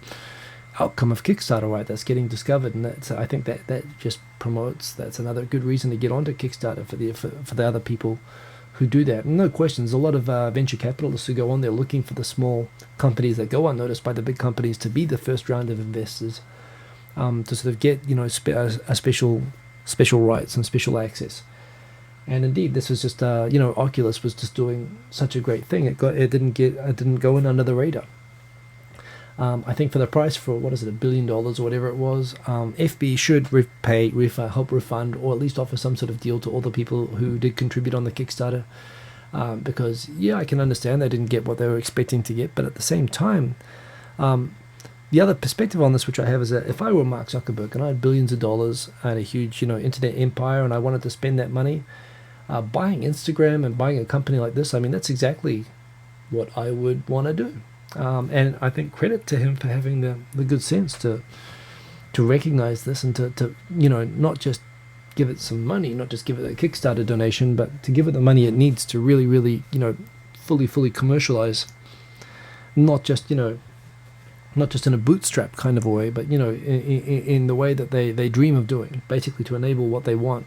outcome of Kickstarter, right? That's getting discovered, and I think that just promotes. That's another good reason to get onto Kickstarter for the other people who do that. And no question, there's a lot of venture capitalists who go on there looking for the small companies that go unnoticed by the big companies to be the first round of investors, to sort of get, you know, special rights and special access. And indeed, this was just you know, Oculus was just doing such a great thing. It didn't go in under the radar. I think for the price, for what is it, $1 billion or whatever it was, FB should help refund, or at least offer some sort of deal to all the people who did contribute on the Kickstarter. Because, yeah, I can understand they didn't get what they were expecting to get, but at the same time, the other perspective on this, which I have, is that if I were Mark Zuckerberg and I had billions of dollars and a huge, you know, internet empire, and I wanted to spend that money, buying Instagram and buying a company like this, I mean, that's exactly what I would want to do. And I think credit to him for having the good sense to recognize this, and to you know, not just give it some money, not just give it a Kickstarter donation, but to give it the money it needs to really, really, you know, fully commercialize, not just, you know, not just in a bootstrap kind of a way, but, you know, in the way that they dream of doing, basically to enable what they want.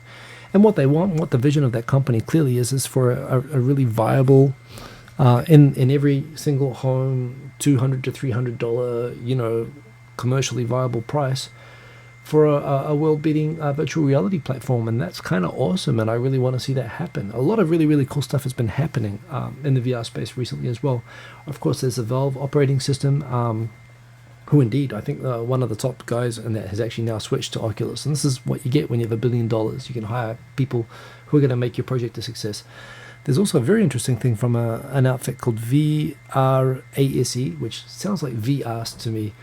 And what they want, what the vision of that company clearly is for a really viable, in every single home, $200 to $300, you know, commercially viable price for a world-beating virtual reality platform. And that's kind of awesome, and I really want to see that happen. A lot of really, really cool stuff has been happening in the VR space recently as well. Of course, there's the Valve operating system, who indeed, I think one of the top guys in that has actually now switched to Oculus. And this is what you get when you have $1 billion. You can hire people who are going to make your project a success. There's also a very interesting thing from an outfit called VRASE, which sounds like VRs to me.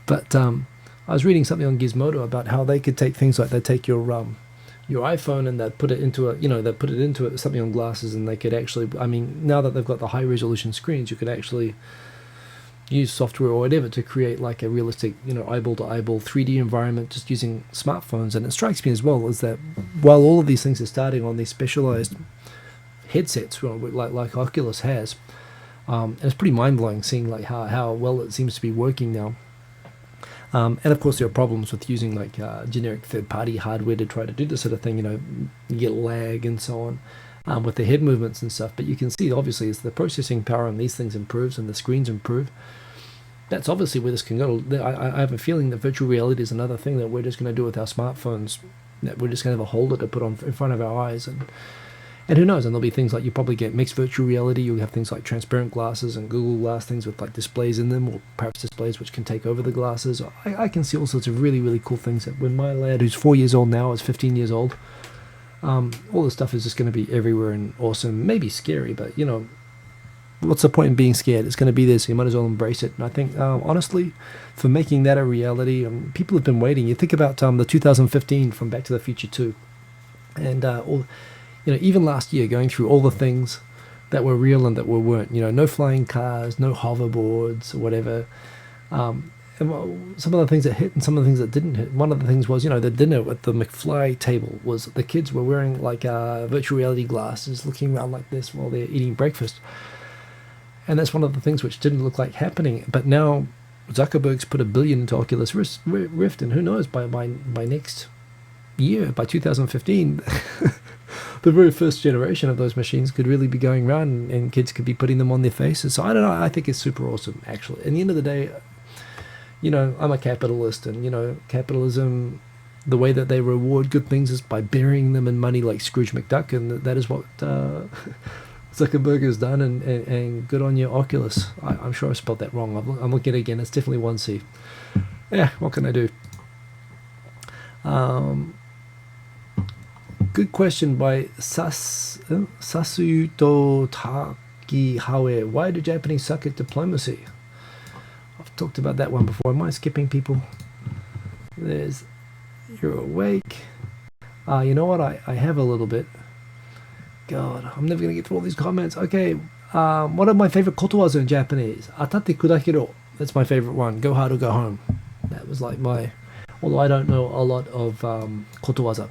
But I was reading something on Gizmodo about how they could take things like, they take your iPhone and they'd put it into something on glasses, and they could actually, I mean, now that they've got the high resolution screens, you could actually use software or whatever to create like a realistic, you know, eyeball to eyeball 3D environment just using smartphones. And it strikes me as well is that while all of these things are starting on these specialized headsets like Oculus has, and it's pretty mind-blowing seeing like how well it seems to be working now. And of course there are problems with using like generic third-party hardware to try to do this sort of thing. You know, you get lag and so on with the head movements and stuff. But you can see obviously as the processing power on these things improves and the screens improve, that's obviously where this can go. I have a feeling that virtual reality is another thing that we're just going to do with our smartphones, that we're just going to have a holder to put on in front of our eyes. And who knows, and there'll be things like, you probably get mixed virtual reality. You'll have things like transparent glasses and Google Glass things with like displays in them, or perhaps displays which can take over the glasses. I can see all sorts of really, really cool things that when my lad, who's 4 years old now, is 15 years old, all this stuff is just going to be everywhere and awesome. Maybe scary, but, you know, what's the point in being scared? It's going to be there, so you might as well embrace it. And I think, honestly, for making that a reality, people have been waiting. You think about the 2015 from Back to the Future 2, and you know, even last year, going through all the things that were real and that weren't. You know, no flying cars, no hoverboards, or whatever. And some of the things that hit and some of the things that didn't hit. One of the things was, you know, the dinner at the McFly table was the kids were wearing like virtual reality glasses, looking around like this while they're eating breakfast. And that's one of the things which didn't look like happening. But now Zuckerberg's put $1 billion into Oculus Rift, and who knows, by next year, by 2015, the very first generation of those machines could really be going around, and kids could be putting them on their faces. So I don't know, I think it's super awesome, actually. At the end of the day, you know, I'm a capitalist, and, you know, capitalism, the way that they reward good things is by burying them in money like Scrooge McDuck, and that is what Zuckerberg has done, and good on you, Oculus. I'm sure I spelled that wrong. I'm looking at it again. It's definitely 1C. Yeah, what can I do? Good question by Sasuto Takihawe. Why do Japanese suck at diplomacy? I've talked about that one before. Am I skipping people? There's You're Awake. You know what? I have a little bit. God, I'm never going to get through all these comments. Okay, what are my favorite kotowaza in Japanese? Atate kudakiro. That's my favorite one. Go hard or go home. That was like my... Although I don't know a lot of kotowaza.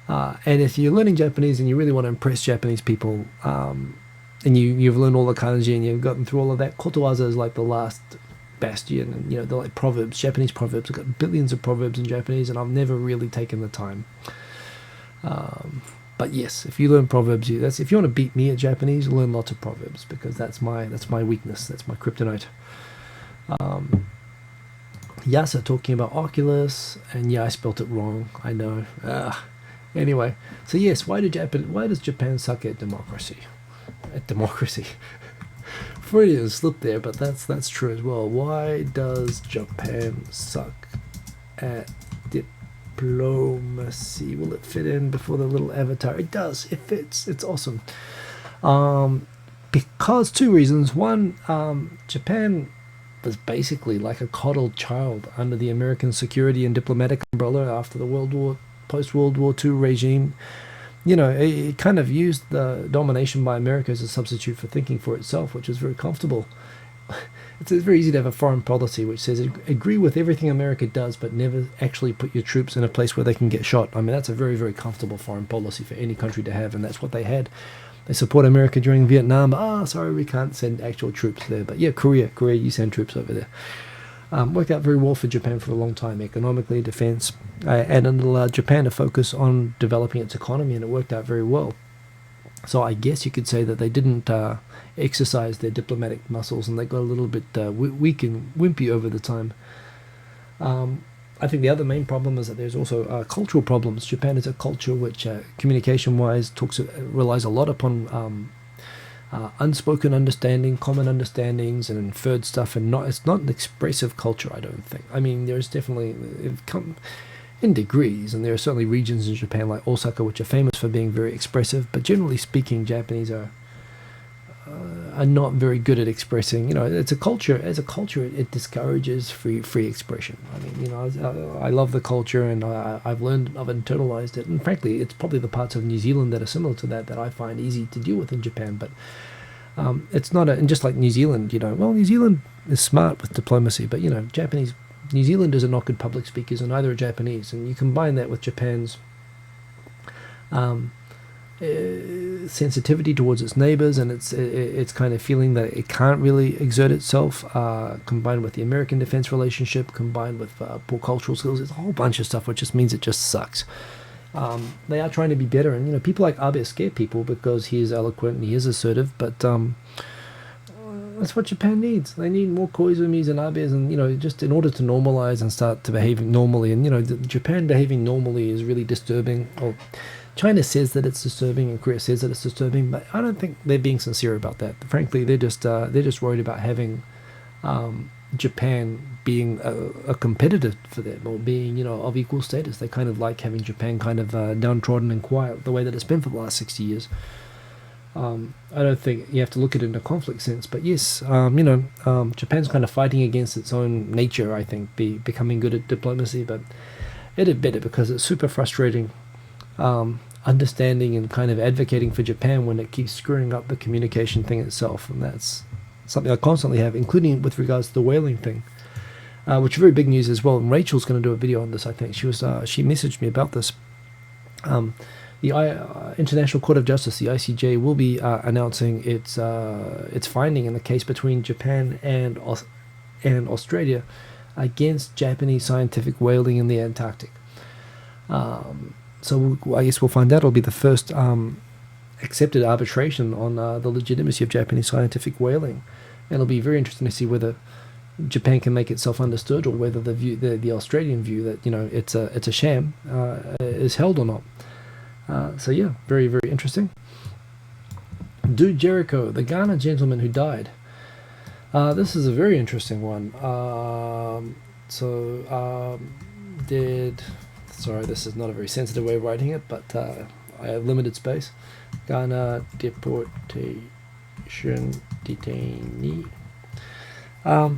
And if you're learning Japanese and you really want to impress Japanese people, and you've learned all the kanji and you've gotten through all of that, kotowaza is like the last bastion. And, you know, they're like proverbs, Japanese proverbs. I've got billions of proverbs in Japanese, and I've never really taken the time. But yes, if you learn proverbs, if you want to beat me at Japanese, learn lots of proverbs, because that's my weakness. That's my kryptonite. Yasa talking about Oculus, and yeah, I spelt it wrong. I know. Anyway, so yes, why does Japan suck at democracy? Freudian slip there, but that's true as well. Why does Japan suck at diplomacy? Will it fit in before the little avatar? It does. It fits. It's awesome. Because two reasons. One, Japan was basically like a coddled child under the American security and diplomatic umbrella after the post-World War II regime. You know, it kind of used the domination by America as a substitute for thinking for itself, which is very comfortable. It's very easy to have a foreign policy which says agree with everything America does, but never actually put your troops in a place where they can get shot. I mean, that's a very, very comfortable foreign policy for any country to have, and that's what they had. They support America during Vietnam, but sorry, we can't send actual troops there. But yeah, Korea, you send troops over there. Worked out very well for Japan for a long time, economically, defense, and it allowed Japan to focus on developing its economy, and it worked out very well. So I guess you could say that they didn't exercise their diplomatic muscles, and they got a little bit weak and wimpy over the time. I think the other main problem is that there's also cultural problems. Japan is a culture which, communication-wise, relies a lot upon unspoken understanding, common understandings, and inferred stuff, and it's not an expressive culture, I don't think. I mean, there's definitely in degrees, and there are certainly regions in Japan like Osaka which are famous for being very expressive, but generally speaking, Japanese are not very good at expressing. You know, as a culture, it discourages free expression. I mean, you know, I love the culture, and I've internalized it, and frankly, it's probably the parts of New Zealand that are similar to that I find easy to deal with in Japan. But it's not and just like New Zealand, you know, well, New Zealand is smart with diplomacy, but you know, New Zealanders are not good public speakers, and neither are Japanese, and you combine that with Japan's sensitivity towards its neighbors, and it's kind of feeling that it can't really exert itself, combined with the American defense relationship, combined with poor cultural skills. It's a whole bunch of stuff which just means it just sucks. They are trying to be better, and you know, people like Abe scare people because he is eloquent and he is assertive, but that's what Japan needs. They need more Koizumis and Abes, and you know, just in order to normalize and start to behave normally. And you know, Japan behaving normally is really disturbing. Well, China says that it's disturbing, and Korea says that it's disturbing, but I don't think they're being sincere about that. Frankly, they're just worried about having Japan being a competitor for them, or being, you know, of equal status. They kind of like having Japan kind of downtrodden and quiet, the way that it's been for the last 60 years. I don't think you have to look at it in a conflict sense, but yes, you know, Japan's kind of fighting against its own nature, I think, becoming good at diplomacy, but it had better, because it's super frustrating understanding and kind of advocating for Japan when it keeps screwing up the communication thing itself, and that's something I constantly have, including with regards to the whaling thing, which is very big news as well. And Rachel's going to do a video on this, I think. She messaged me about this. The International Court of Justice, the ICJ, will be announcing its finding in the case between Japan and Australia against Japanese scientific whaling in the Antarctic. So I guess we'll find out. It'll be the first accepted arbitration on the legitimacy of Japanese scientific whaling, and it'll be very interesting to see whether Japan can make itself understood, or whether the Australian view that, you know, it's a sham is held or not. So yeah, very, very interesting. Dude Jericho, the Ghana gentleman who died. This is a very interesting one. Sorry, this is not a very sensitive way of writing it, but I have limited space. Ghana Deportation Detainee. I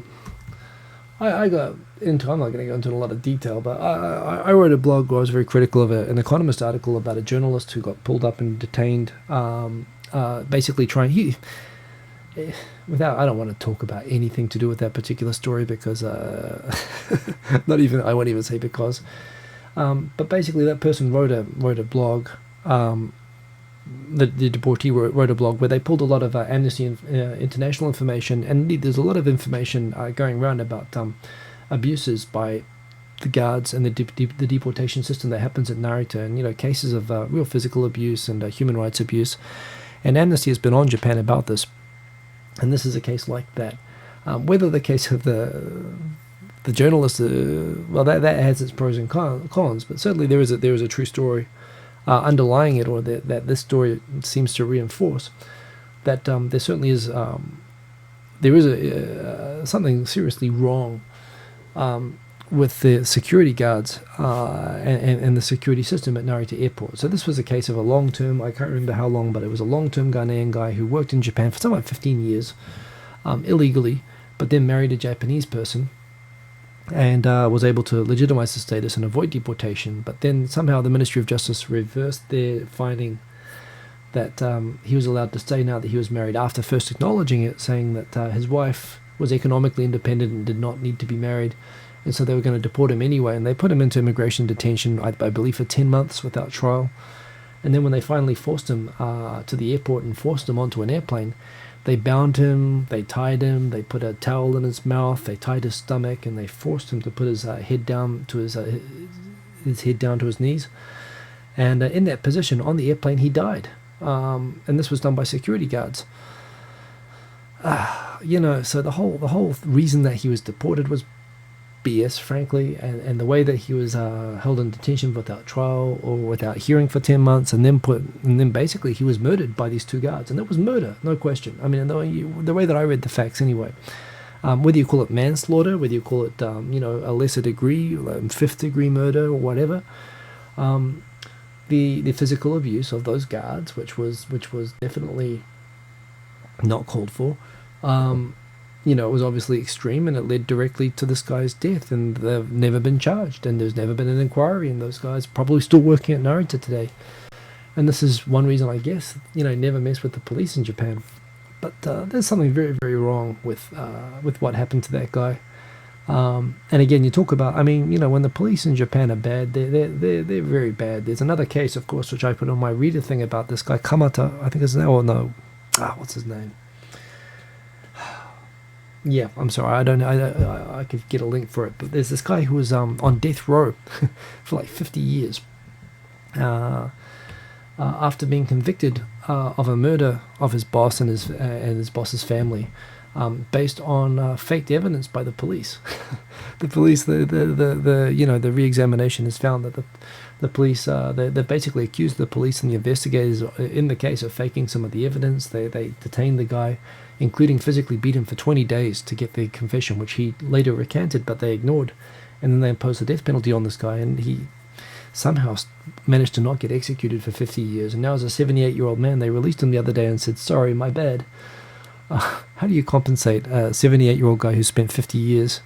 I got into, I'm not going to go into a lot of detail, but I wrote a blog where I was very critical of an Economist article about a journalist who got pulled up and detained, basically trying, without, I don't want to talk about anything to do with that particular story because, I won't even say because, but basically that person wrote a blog, the deportee wrote a blog where they pulled a lot of Amnesty International information, and indeed there's a lot of information going around about abuses by the guards and the deportation system that happens at Narita, and cases of real physical abuse and human rights abuse. And Amnesty has been on Japan about this, and this is a case like that. Whether the case of the journalist, well, that has its pros and cons, but certainly there is a true story underlying it, or that this story seems to reinforce that there certainly is something seriously wrong with the security guards and the security system at Narita Airport. So this was a case of a long-term, I can't remember how long, but it was a long-term Ghanaian guy who worked in Japan for something like 15 years illegally, but then married a Japanese person and was able to legitimize his status and avoid deportation. But then somehow the Ministry of Justice reversed their finding that he was allowed to stay now that he was married, after first acknowledging it, saying that his wife was economically independent and did not need to be married, and so they were going to deport him anyway, and they put him into immigration detention, I believe, for 10 months without trial. And then when they finally forced him to the airport and forced him onto an airplane, they bound him, they tied him, they put a towel in his mouth, they tied his stomach, and they forced him to put his head down to his head down to his knees. And in that position on the airplane, he died. And this was done by security guards. So the whole reason that he was deported was BS, frankly, and the way that he was held in detention without trial or without hearing for 10 months, and then basically he was murdered by these two guards, and it was murder, no question. I mean, the way that I read the facts anyway, whether you call it manslaughter, whether you call it a lesser degree, fifth degree murder or whatever, the physical abuse of those guards, which was definitely not called for. It was obviously extreme, and it led directly to this guy's death, and they've never been charged, and there's never been an inquiry, and those guys are probably still working at Narita today. And this is one reason, I guess, never mess with the police in Japan. But there's something very, very wrong with what happened to that guy. And again, you talk about, when the police in Japan are bad, they're very bad. There's another case, of course, which I put on my reader thing about this guy, Kamata, I think his name, or no, what's his name? Yeah, I'm sorry, I don't know, I could get a link for it, but there's this guy who was on death row for like 50 years after being convicted of a murder of his boss and his boss's family, based on faked evidence by the police. The police, the re-examination has found that the police, they basically accused the police and the investigators in the case of faking some of the evidence. They detained the guy, including physically beat him for 20 days to get the confession, which he later recanted, but they ignored. And then they imposed the death penalty on this guy, and he somehow managed to not get executed for 50 years. And now as a 78-year-old man, they released him the other day and said, sorry, my bad. How do you compensate a 78-year-old guy who spent 50 years,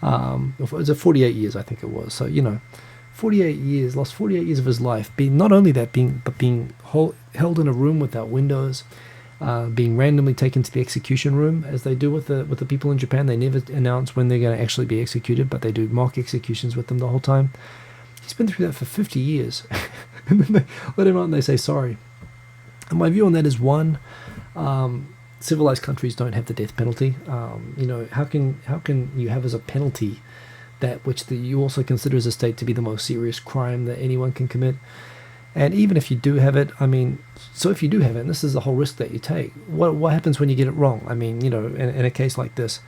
it was 48 years, I think it was. So, 48 years, lost 48 years of his life, being held in a room without windows, being randomly taken to the execution room, as they do with the people in Japan. They never announce when they're going to actually be executed, but they do mock executions with them the whole time. He's been through that for 50 years. And then they let him out and they say sorry. And my view on that is, one, civilized countries don't have the death penalty. How can you have as a penalty that which you also consider as a state to be the most serious crime that anyone can commit? And even if you do have it, so if you do have it, and this is the whole risk that you take, what happens when you get it wrong? In a case like this,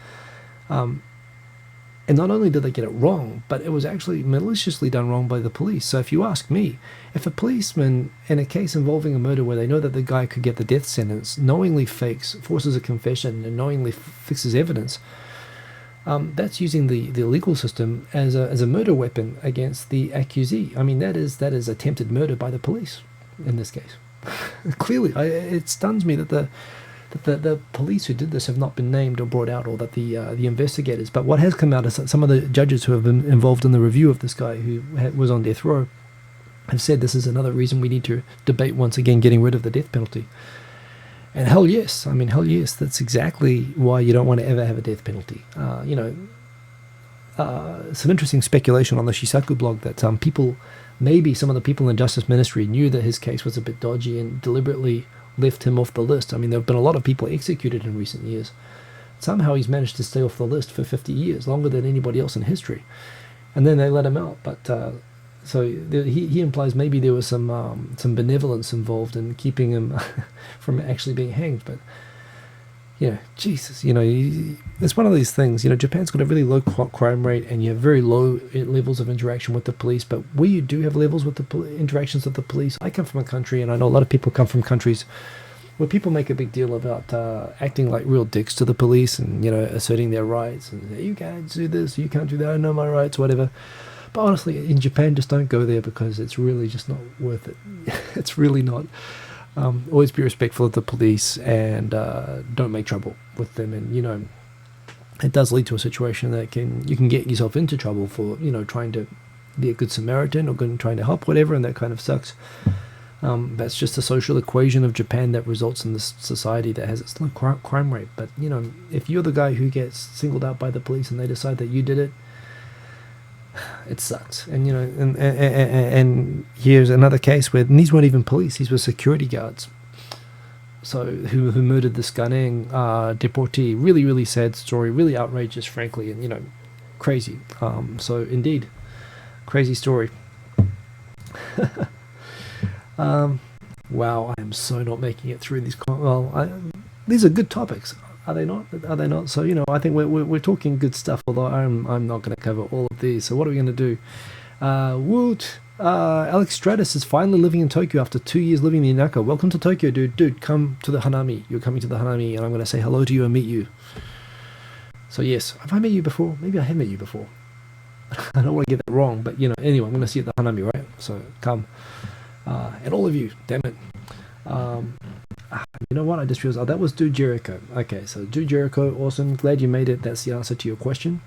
and not only did they get it wrong, but it was actually maliciously done wrong by the police. So if you ask me, if a policeman in a case involving a murder where they know that the guy could get the death sentence, knowingly forces a confession and knowingly fixes evidence, that's using the legal system as a murder weapon against the accusee. That is attempted murder by the police in this case. Clearly, it stuns me that that the police who did this have not been named or brought out, or that the investigators. But what has come out is that some of the judges who have been involved in the review of this guy who was on death row have said this is another reason we need to debate once again getting rid of the death penalty. And hell yes, I mean, hell yes, that's exactly why you don't want to ever have a death penalty. Some interesting speculation on the Shisaku blog that maybe some of the people in the Justice Ministry knew that his case was a bit dodgy and deliberately left him off the list. I mean, there have been a lot of people executed in recent years. Somehow he's managed to stay off the list for 50 years, longer than anybody else in history. And then they let him out. But so he implies maybe there was some benevolence involved in keeping him from actually being hanged. But Jesus, it's one of these things. Japan's got a really low crime rate, and you have very low levels of interaction with the police. But where you do have levels with the interactions with the police, I come from a country, and I know a lot of people come from countries where people make a big deal about acting like real dicks to the police, and asserting their rights, and you can't do this, you can't do that, I know my rights, whatever. But honestly, in Japan, just don't go there, because it's really just not worth it. It's really not. Always be respectful of the police, and don't make trouble with them. And it does lead to a situation that you can get yourself into trouble for trying to be a good Samaritan or trying to help, whatever, and that kind of sucks. That's just the social equation of Japan that results in this society that has its low crime rate. But if you're the guy who gets singled out by the police and they decide that you did it, it sucks. And and here's another case where these weren't even police; these were security guards. So who murdered this Ganeng deportee? Really, really sad story. Really outrageous, frankly, and crazy. So indeed, crazy story. Wow, I am so not making it through these. These are good topics. Are they not? Are they not? So I think we're talking good stuff. Although I'm not going to cover all of these. So what are we going to do? Woot! Alex Stratus is finally living in Tokyo after 2 years living in Inaka. Welcome to Tokyo, dude. Dude, come to the Hanami. You're coming to the Hanami, and I'm going to say hello to you and meet you. So yes, have I met you before? Maybe I have met you before. I don't want to get that wrong, but anyway, I'm going to see you at the Hanami, right? So come, and all of you, damn it. You know what? I just realized that was Dude Jericho. Okay, so Dude Jericho, awesome. Glad you made it. That's the answer to your question,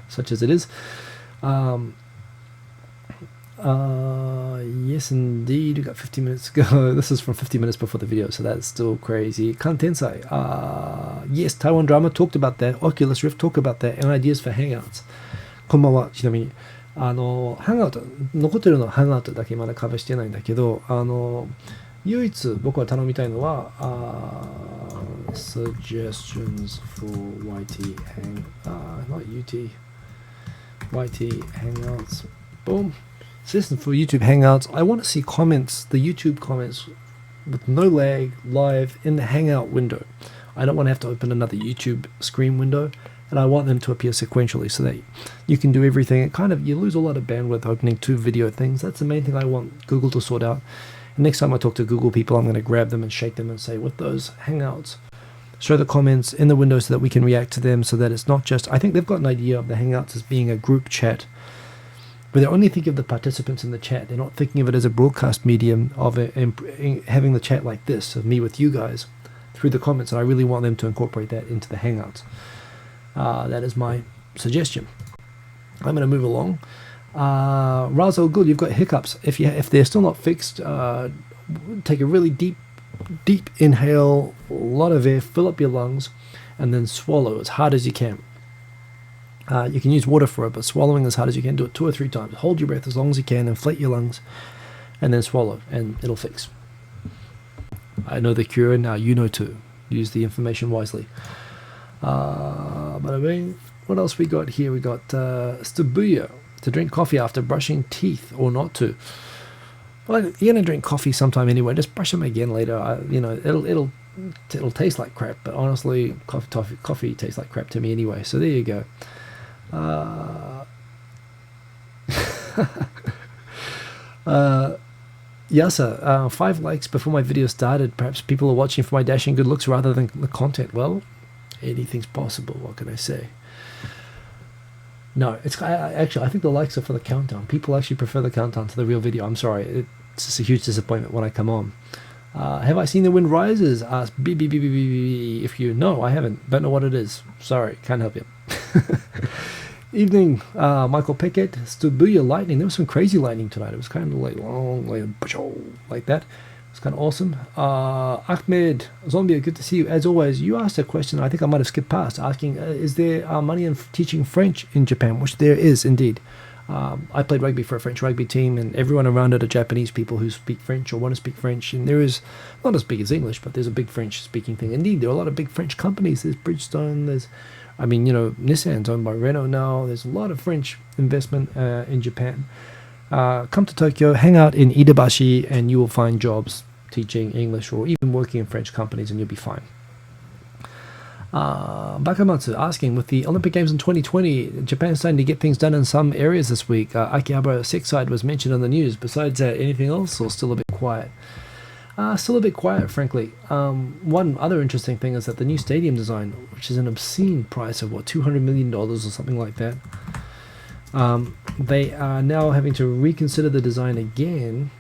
such as it is. Yes, indeed. We got 50 minutes to go. This is from 50 minutes before the video, so that's still crazy. Kantensai. Yes, Taiwan drama talked about that. Oculus Rift talked about that, and ideas for Hangouts. こんばんは。ちなみにハンガウト残ってるのはハンガウトだけまだカバーしてないんだけど、唯一僕は頼みたいのはsuggestions for YT not YT Hangouts. Boom. Suggestions for YouTube Hangouts. I want to see comments, the YouTube comments with no lag, live in the Hangout window. I don't want to have to open another YouTube screen window, and I want them to appear sequentially so that you can do everything. You lose a lot of bandwidth opening two video things. That's the main thing I want Google to sort out. And next time I talk to Google people, I'm going to grab them and shake them and say, with those Hangouts, show the comments in the window so that we can react to them, so that it's not just, I think they've got an idea of the Hangouts as being a group chat, but they're only thinking of the participants in the chat. They're not thinking of it as a broadcast medium of having the chat like this, of me with you guys through the comments. And I really want them to incorporate that into the Hangouts. That is my suggestion. I'm going to move along. Razo, good. You've got hiccups. If they're still not fixed, take a really deep inhale, a lot of air, fill up your lungs, and then swallow as hard as you can. You can use water for it, but swallowing as hard as you can. Do it 2 or 3 times. Hold your breath as long as you can, inflate your lungs, and then swallow, and it'll fix. I know the cure, now you know too. Use the information wisely. But I mean, what else we got here? We got Stabuya, to drink coffee after brushing teeth or not to. Well, you're gonna drink coffee sometime anyway. Just brush them again later. It'll taste like crap, but honestly, coffee tastes like crap to me anyway. So there you go. Yasa, 5 likes before my video started. Perhaps people are watching for my dashing good looks rather than the content. Well, anything's possible. What can I say? No, I think the likes are for the countdown. People actually prefer the countdown to the real video. I'm sorry, it's just a huge disappointment when I come on. Have I seen The Wind Rises? Ask B. If you know, I haven't. Don't know what it is. Sorry, can't help you. Evening, Michael Pickett. Still booyah lightning. There was some crazy lightning tonight. It was kind of like long, like that. It's kind of awesome. Ahmed Zombie, good to see you. As always, you asked a question I think I might have skipped past, asking, is there money in teaching French in Japan? Which there is indeed. I played rugby for a French rugby team, and everyone around it are Japanese people who speak French or want to speak French. And there is, not as big as English, but there's a big French-speaking thing. Indeed, there are a lot of big French companies. There's Bridgestone, Nissan's owned by Renault now. There's a lot of French investment in Japan. Come to Tokyo, hang out in Iidabashi, and you will find jobs teaching English or even working in French companies, and you'll be fine. Bakamatsu asking, with the Olympic Games in 2020, Japan's starting to get things done in some areas this week. Akihabara Seaside was mentioned on the news. Besides that, anything else, or still a bit quiet? Still a bit quiet, frankly. One other interesting thing is that the new stadium design, which is an obscene price of, $200 million or something like that, they are now having to reconsider the design again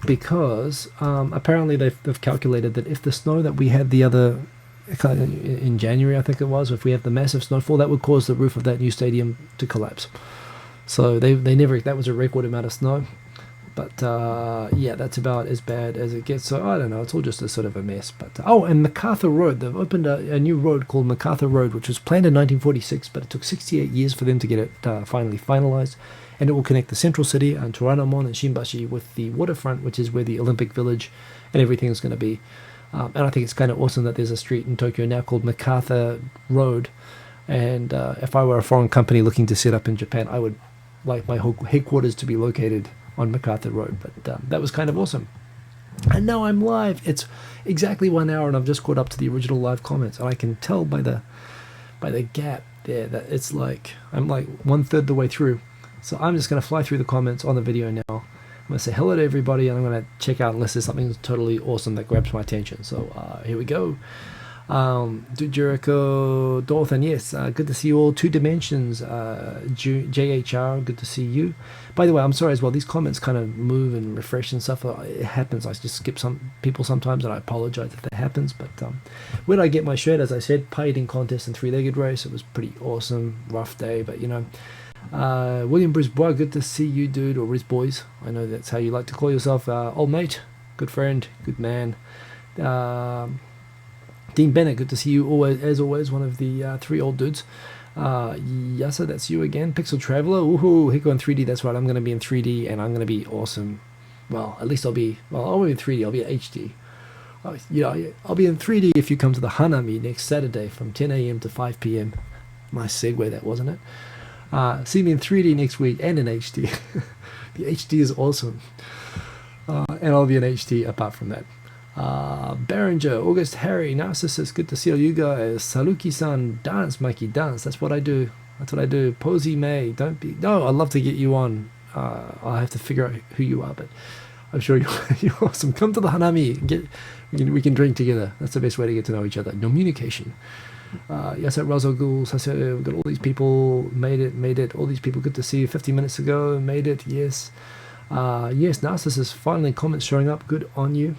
because apparently they've calculated that if the snow that we had the other in January, I think it was, if we have the massive snowfall, that would cause the roof of that new stadium to collapse. So they never, that was a record amount of snow. But yeah, that's about as bad as it gets. So I don't know, it's all just a sort of a mess. But and MacArthur Road, they've opened a new road called MacArthur Road, which was planned in 1946, but it took 68 years for them to get it finally finalized. And it will connect the central city and Toranomon and Shinbashi with the waterfront, which is where the Olympic Village and everything is going to be. And I think it's kind of awesome that there's a street in Tokyo now called MacArthur Road. And if I were a foreign company looking to set up in Japan, I would like my whole headquarters to be located on MacArthur Road. But that was kind of awesome. And now I'm live. It's exactly 1 hour, and I've just caught up to the original live comments. And I can tell by the gap there that it's like I'm like 1/3 the way through. So I'm just going to fly through the comments on the video now. I'm going to say hello to everybody, and I'm going to check out unless there's something totally awesome that grabs my attention. So here we go. Jericho, Dothan, yes, good to see you all. Two Dimensions, JHR, good to see you. By the way, I'm sorry as well, these comments kind of move and refresh and stuff. It happens, I just skip some people sometimes, and I apologize if that happens. But where did I get my shirt? As I said, pie eating contest and three-legged race. It was pretty awesome, rough day, but William Brisbois, good to see you, dude, or Brisboys. I know that's how you like to call yourself. Old mate, good friend, good man. Dean Bennett, good to see you, as always, one of the three old dudes. Yasa, that's you again. Pixel Traveler, woohoo, Hiko in 3D, that's right, I'm going to be in 3D, and I'm going to be awesome. Well, at least I'll be in 3D, I'll be in HD. I'll be in 3D if you come to the Hanami next Saturday from 10 a.m. to 5 p.m. Nice segue, that, wasn't it? See me in 3D next week and in HD. The HD is awesome. And I'll be in HD apart from that. Berenger, August, Harry, Narcissus, good to see all you guys. Saluki-san, dance, Mikey, dance. That's what I do. Posey May, don't be. No, I'd love to get you on. I'll have to figure out who you are, but I'm sure you're awesome. Come to the Hanami. We can drink together. That's the best way to get to know each other. Communication. Yes, at Razogul, we've got all these people, made it. All these people, good to see you 50 minutes ago, made it, yes. Yes, Narcissus, finally comments showing up, good on you.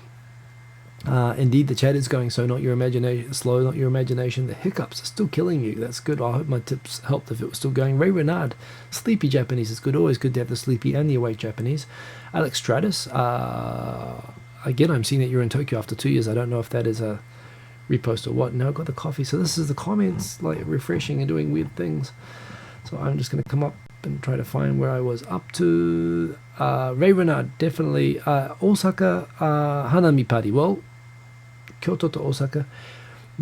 Indeed, the chat is going slow, not your imagination. The hiccups are still killing you. That's good. I hope my tips helped if it was still going. Ray Renard, sleepy Japanese is good. Always good to have the sleepy and the awake Japanese. Alex Stratus, again, I'm seeing that you're in Tokyo after 2 years. I don't know if that is a repost or what. No, I got the coffee. So this is the comments, like refreshing and doing weird things. So I'm just going to come up and try to find where I was up to. Ray Renard, definitely. Osaka Hanami Party. Well, Kyoto to Osaka.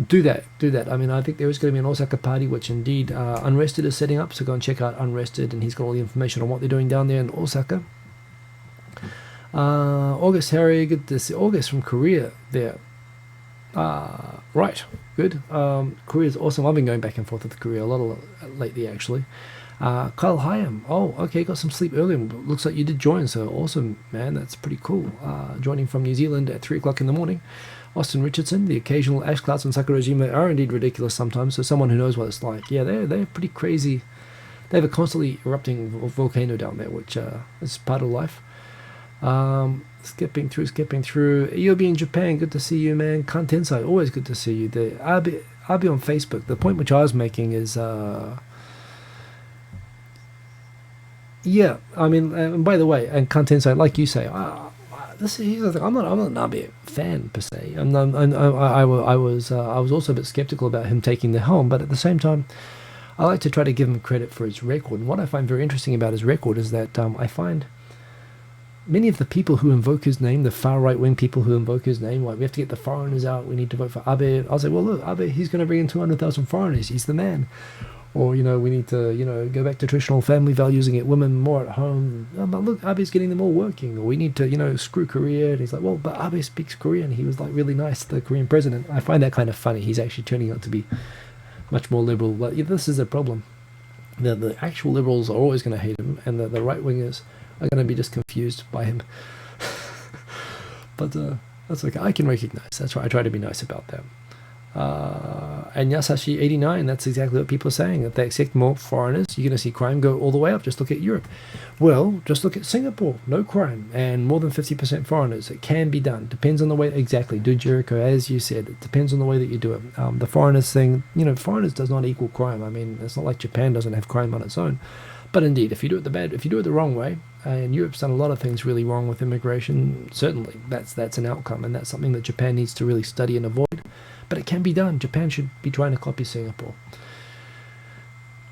Do that. I mean, I think there is going to be an Osaka party, which indeed Unrested is setting up. So go and check out Unrested, and he's got all the information on what they're doing down there in Osaka. August Harry, good to see August from Korea there. Right, good. Korea's awesome. I've been going back and forth with Korea a lot lately, actually. Kyle Hyam, oh, okay, got some sleep early. Looks like you did join, so awesome, man. That's pretty cool. Joining from New Zealand at 3 o'clock in the morning. Austin Richardson, the occasional ash clouds in Sakurajima are indeed ridiculous sometimes, so someone who knows what it's like. Yeah, they're pretty crazy. They have a constantly erupting volcano down there, which is part of life. Skipping through. You'll be in Japan. Good to see you, man. Kantensai, always good to see you. I'll be on Facebook. The point which I was making is, yeah. I mean, and by the way, and Kantensai, like you say, here's the thing. I'm not an Abe fan per se. I was also a bit skeptical about him taking the helm, but at the same time, I like to try to give him credit for his record. And what I find very interesting about his record is that I find many of the people who invoke his name, the far right-wing people who invoke his name, like, we have to get the foreigners out, we need to vote for Abe. I'll say, well, look, Abe, he's going to bring in 200,000 foreigners. He's the man. Or, we need to, go back to traditional family values and get women more at home. But look, Abe's getting them all working. Or we need to, screw Korea. And he's like, well, but Abe speaks Korean. He was, like, really nice, the Korean president. I find that kind of funny. He's actually turning out to be much more liberal. But this is a problem. The actual liberals are always going to hate him, and the right-wingers are going to be just confused by him. But that's okay. I can recognize. That's why I try to be nice about that. And Yasashi89, that's exactly what people are saying. If they accept more foreigners, you're going to see crime go all the way up. Just look at Europe. Well, just look at Singapore. No crime and more than 50% foreigners. It can be done. Depends on the way. Exactly. Do Jericho, as you said. It depends on the way that you do it. The foreigners thing, foreigners does not equal crime. I mean, it's not like Japan doesn't have crime on its own. But indeed, if you do it the wrong way, and Europe's done a lot of things really wrong with immigration, certainly that's an outcome, and that's something that Japan needs to really study and avoid. But it can be done. Japan should be trying to copy Singapore.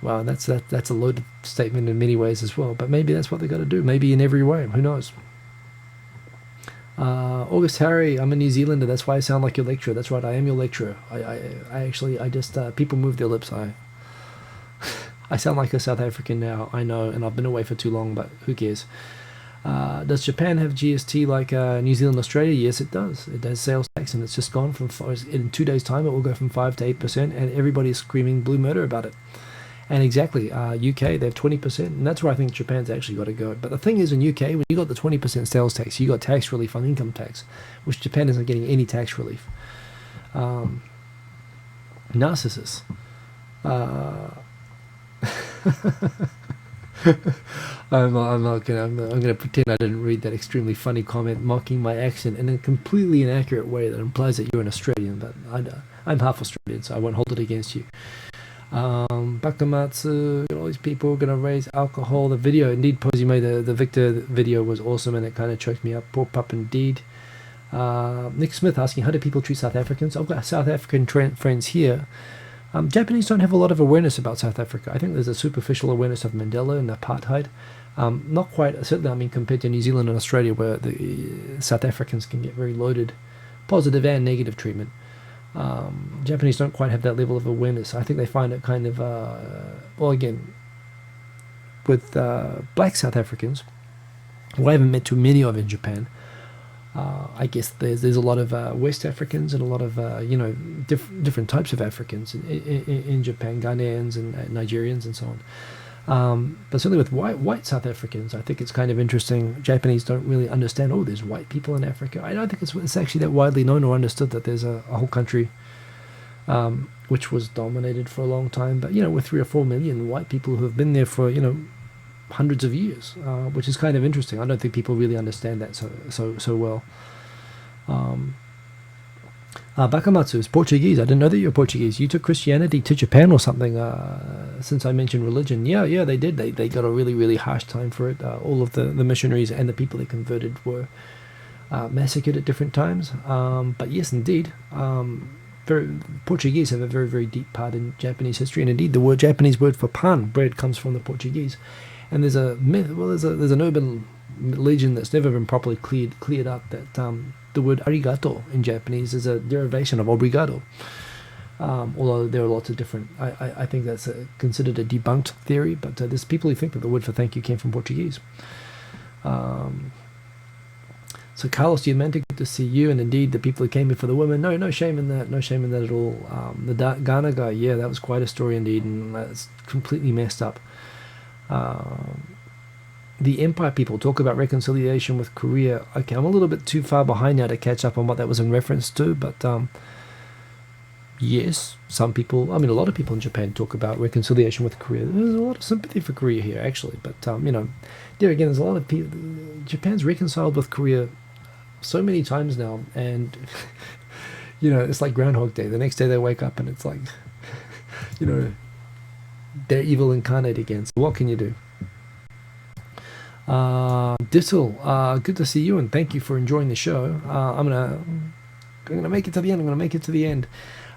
Wow, that's a loaded statement in many ways as well. But maybe that's what they got to do. Maybe in every way. Who knows? August Harry, I'm a New Zealander. That's why I sound like your lecturer. That's right, I am your lecturer. I just people move their lips. I sound like a South African now. I know, and I've been away for too long. But who cares? Does Japan have GST like New Zealand, Australia? Yes, it does. It has sales tax, and it's just gone from in 2 days' time. It will go from 5 to 8%, and everybody is screaming blue murder about it. And exactly, UK, they have 20%, and that's where I think Japan's actually got to go. But the thing is, in UK, when you got the 20% sales tax, you got tax relief on income tax, which Japan isn't getting any tax relief. Narcissus. I'm gonna pretend I didn't read that extremely funny comment mocking my accent in a completely inaccurate way that implies that you're an Australian, but I'm half Australian, so I won't hold it against you. Bakamatsu, all these people are gonna raise alcohol. The video, indeed, Posime, the Victor video was awesome, and it kind of choked me up. Poor pup, indeed. Nick Smith asking, how do people treat South Africans? I've got South African friends here. Japanese don't have a lot of awareness about South Africa. I think there's a superficial awareness of Mandela and apartheid. Not quite, certainly, I mean, compared to New Zealand and Australia, where the South Africans can get very loaded, positive and negative treatment. Japanese don't quite have that level of awareness. I think they find it kind of, well, again, with black South Africans, who I haven't met too many of in Japan, I guess there's a lot of West Africans and a lot of different types of Africans in Japan, Ghanaians and Nigerians and so on. But certainly with white South Africans, I think it's kind of interesting. Japanese don't really understand. Oh, there's white people in Africa. I don't think it's actually that widely known or understood that there's a whole country which was dominated for a long time. But with 3 or 4 million white people who have been there for hundreds of years, which is kind of interesting. I don't think people really understand that so well. Bakamatsu is Portuguese. I didn't know that you're Portuguese. You took Christianity to Japan or something, since I mentioned religion. Yeah, they did. They got a really, really harsh time for it. All of the missionaries and the people they converted were massacred at different times. But yes, indeed, Portuguese have a very, very deep part in Japanese history. And indeed, the Japanese word for pan, bread, comes from the Portuguese. And there's a myth, there's an urban legend that's never been properly cleared up, that the word arigato in Japanese is a derivation of obrigado. Although there are lots of different, I think that's considered a debunked theory, but there's people who think that the word for thank you came from Portuguese. So Carlos Diamante, good to see you, and indeed the people who came in for the women. No shame in that. No shame in that at all. The Ghana guy, yeah, that was quite a story indeed, and that's completely messed up. The Empire people talk about reconciliation with Korea. Okay, I'm a little bit too far behind now to catch up on what that was in reference to, but yes, some people, I mean, a lot of people in Japan talk about reconciliation with Korea. There's a lot of sympathy for Korea here, actually. But, there again, there's a lot of people. Japan's reconciled with Korea so many times now. And, it's like Groundhog Day. The next day they wake up and it's like, they're evil incarnate again. So what can you do? Dittle, good to see you and thank you for enjoying the show. I'm gonna make it to the end.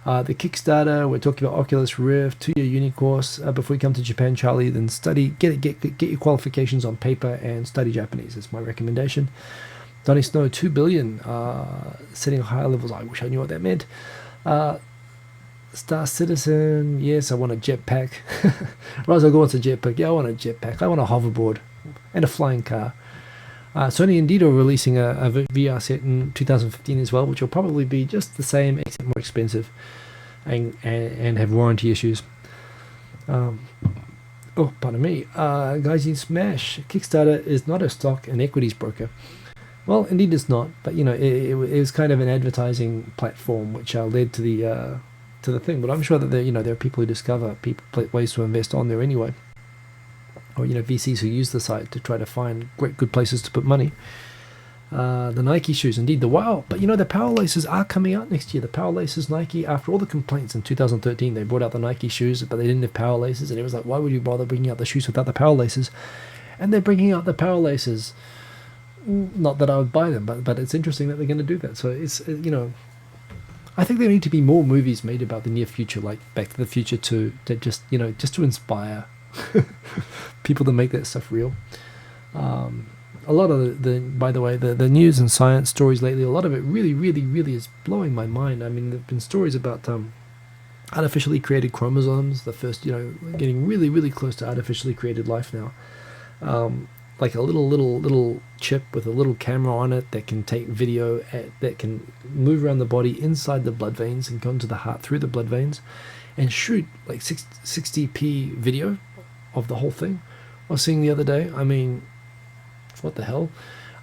The Kickstarter, we're talking about Oculus Rift, 2-year uni course. Before you come to Japan, Charlie, then get your qualifications on paper and study Japanese. That's my recommendation. Donny Snow, 2 billion, setting higher levels. I wish I knew what that meant. Star Citizen, yes, I want a jetpack. Razo wants a jetpack. Yeah, I want a jetpack. I want a hoverboard and a flying car. Sony indeed are releasing a VR set in 2015 as well, which will probably be just the same except more expensive and have warranty issues. Pardon me. Guys in Smash, Kickstarter is not a stock and equities broker. Well, indeed it's not, but it was kind of an advertising platform which led to the thing. But I'm sure that there are people who discover ways to invest on there anyway. Or VCs who use the site to try to find good places to put money. The Nike shoes, indeed, but the Power Laces are coming out next year. The Power Laces Nike, after all the complaints in 2013, they brought out the Nike shoes, but they didn't have Power Laces, and it was like, why would you bother bringing out the shoes without the Power Laces? And they're bringing out the Power Laces. Not that I would buy them, but it's interesting that they're going to do that. So it's I think there need to be more movies made about the near future, like Back to the Future 2, that just to inspire people to make that stuff real. A lot of the news and science stories lately, a lot of it really, really, really is blowing my mind. I mean, there have been stories about artificially created chromosomes, the first, getting really, really close to artificially created life now. Like a little chip with a little camera on it that can take video, that can move around the body inside the blood veins and go into the heart through the blood veins and shoot like 60p video of the whole thing. I was seeing the other day, I mean, what the hell?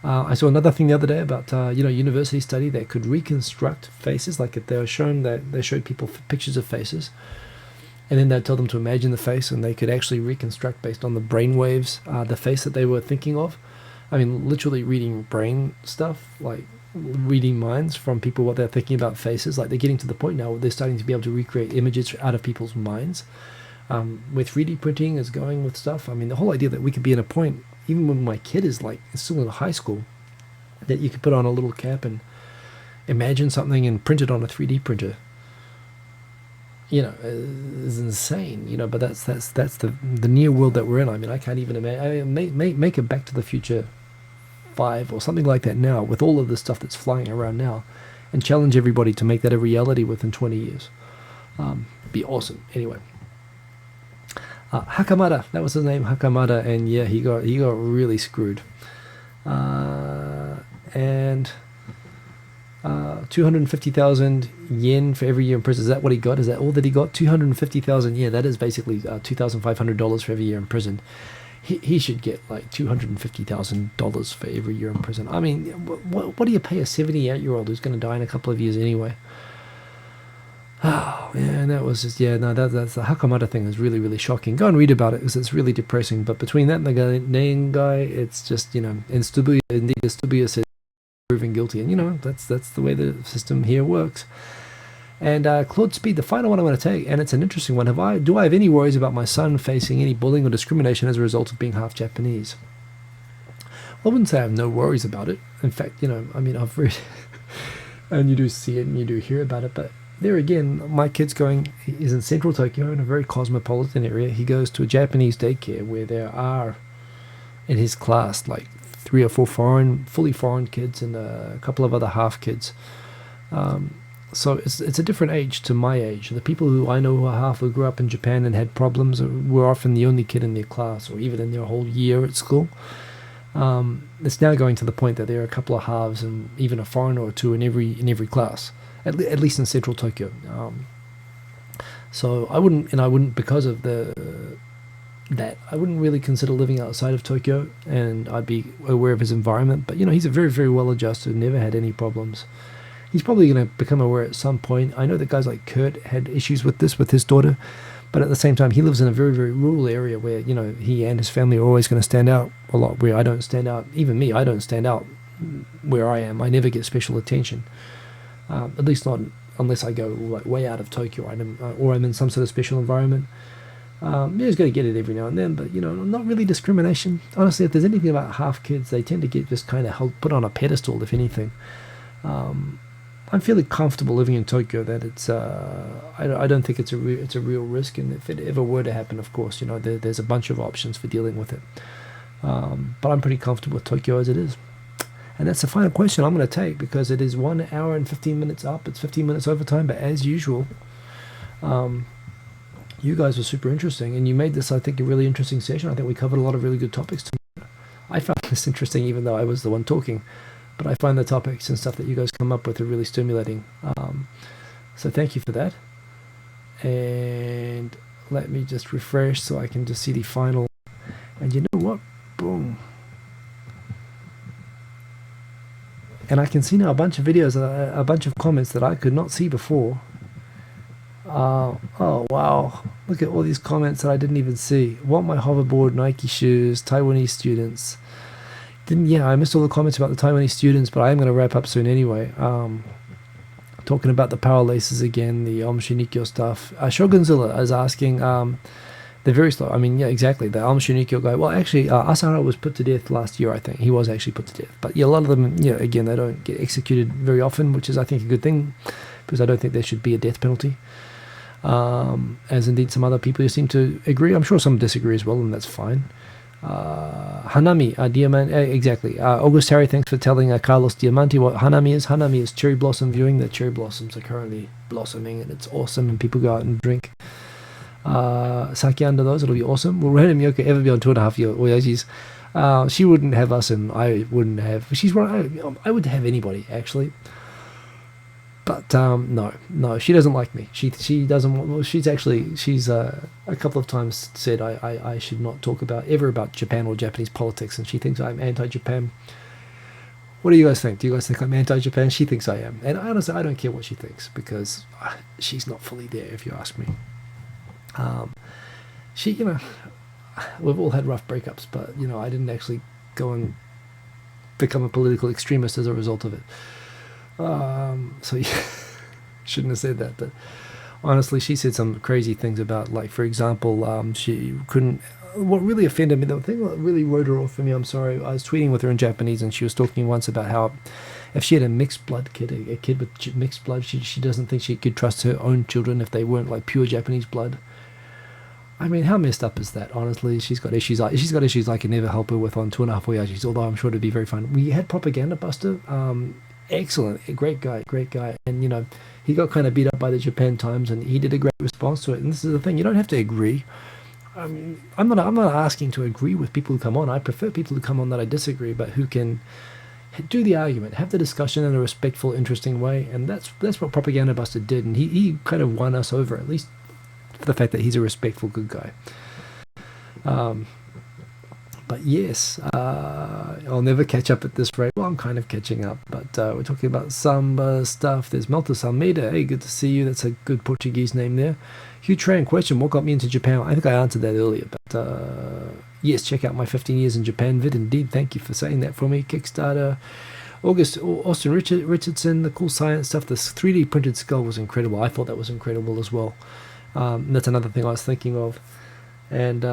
I saw another thing the other day about university study that could reconstruct faces. Like if they showed people pictures of faces, and then they'd tell them to imagine the face, and they could actually reconstruct based on the brain waves the face that they were thinking of. I mean, literally reading brain stuff, like reading minds from people, what they're thinking about faces. Like they're getting to the point now where they're starting to be able to recreate images out of people's minds. With 3D printing is going with stuff. I mean, the whole idea that we could be in a point, even when my kid is still in high school, that you could put on a little cap and imagine something and print it on a 3D printer. Is insane. But that's the near world that we're in. I mean, I can't even imagine. Make a Back to the Future 5 or something like that now with all of the stuff that's flying around now, and challenge everybody to make that a reality within 20 years. Be awesome. Anyway. Hakamada, that was his name, Hakamada, and yeah, he got really screwed. And 250,000 yen for every year in prison. Is that what he got? Is that all that he got? 250,000 yen. That is basically $2,500 for every year in prison. He should get like $250,000 for every year in prison. I mean, what do you pay a 78-year-old who's going to die in a couple of years anyway? Oh, yeah, and that was just, that's the Hakamada thing is really, really shocking. Go and read about it because it's really depressing. But between that and the Ghanaian guy, it's just, and Stubuya says proven guilty. And, that's the way the system here works. And Claude Speed, the final one I'm going to take, and it's an interesting one. Do I have any worries about my son facing any bullying or discrimination as a result of being half Japanese? Well, I wouldn't say I have no worries about it. In fact, I've read, and you do see it and you do hear about it, but there again, my kid's he's in central Tokyo in a very cosmopolitan area. He goes to a Japanese daycare where there are, in his class, like 3 or 4 fully foreign kids and a couple of other half kids. So it's a different age to my age. The people who I know who are half, who grew up in Japan and had problems, were often the only kid in their class or even in their whole year at school. It's now going to the point that there are a couple of halves and even a foreigner or two in every class. At least in central Tokyo. So I wouldn't because of that, I wouldn't really consider living outside of Tokyo, and I'd be aware of his environment. But he's a very, very well adjusted, never had any problems. he's probably going to become aware at some point. I know that guys like Kurt had issues with this with his daughter, but at the same time, he lives in a very, very rural area where, you know, he and his family are always going to stand out a lot, where I don't stand out. Even me, I don't stand out where I am. I never get special attention, at least not unless I go like way out of Tokyo, or I'm in some sort of special environment. You're just going to get it every now and then, but, you know, not really discrimination. Honestly, if there's anything about half kids, they tend to get just kind of put on a pedestal, if anything. I'm fairly comfortable living in Tokyo that it's, I don't think it's a real risk, and if it ever were to happen, of course, you know, there's a bunch of options for dealing with it. But I'm pretty comfortable with Tokyo as it is. And that's the final question I'm going to take, because it is 1 hour and 15 minutes up. It's 15 minutes overtime, but as usual, you guys were super interesting, and you made this, I think, a really interesting session. I think we covered a lot of really good topics tonight. I found this interesting, even though I was the one talking, but I find the topics and stuff that you guys come up with are really stimulating. So thank you for that. And let me just refresh so I can just see the final. And you know what? Boom. And I can see now a bunch of videos, a bunch of comments that I could not see before. Oh wow, look at all these comments that I didn't even see. Want my hoverboard, Nike shoes, Taiwanese students. I missed all the comments about the Taiwanese students, but I am going to wrap up soon anyway. Talking about the power laces again, the Shunikyo stuff. Shogunzilla is asking, they're very slow. I mean, yeah, exactly. The Shunikyo guy. Well, actually, Asahara was put to death last year, I think. He was actually put to death. But yeah, a lot of them, again, they don't get executed very often, which is, I think, a good thing, because I don't think there should be a death penalty. As indeed some other people seem to agree. I'm sure some disagree as well, and that's fine. Hanami, Diamante, exactly. August Harry, thanks for telling Carlos Diamante what Hanami is. Hanami is cherry blossom viewing. The cherry blossoms are currently blossoming, and it's awesome, and people go out and drink sake under those. It'll be awesome. Will Random Yoko ever be on 2.5 Oyajis? She wouldn't have us, and I wouldn't have. She's one. I would have anybody, actually. But no, she doesn't like me. She doesn't want. Well, she's a couple of times said I should not talk ever about Japan or Japanese politics, and she thinks I'm anti-Japan. What do you guys think? Do you guys think I'm anti-Japan? She thinks I am, and honestly, I don't care what she thinks, because she's not fully there, if you ask me. We've all had rough breakups, but I didn't actually go and become a political extremist as a result of it. So yeah, shouldn't have said that, but honestly, she said some crazy things about, like, for example, she couldn't. What really offended me, the thing that really wrote her off for me, I'm sorry, I was tweeting with her in Japanese, and she was talking once about how if she had a mixed blood kid, a kid with mixed blood, she doesn't think she could trust her own children if they weren't like pure Japanese blood. I mean, how messed up is that? Honestly, she's got issues I can never help her with on 2.5 Oyajis, although I'm sure it'd be very fun. We had Propaganda Buster. Excellent, great guy, and he got kind of beat up by the Japan Times, and he did a great response to it. And this is the thing, you don't have to agree. I mean, I'm not asking to agree with people who come on. I prefer people who come on that I disagree, but who can do the argument, have the discussion in a respectful, interesting way. And that's what Propaganda Buster did, and he kind of won us over, at least for the fact that he's a respectful, good guy. But yes, I'll never catch up at this rate. Well, I'm kind of catching up, but we're talking about samba stuff. There's Meltus Almeida. Hey, good to see you. That's a good Portuguese name there. Hugh Tran question, what got me into Japan? I think I answered that earlier, but yes, check out my 15 years in Japan vid. Indeed, thank you for saying that for me. Kickstarter. Austin Richardson, the cool science stuff. This 3D printed skull was incredible. I thought that was incredible as well. That's another thing I was thinking of. And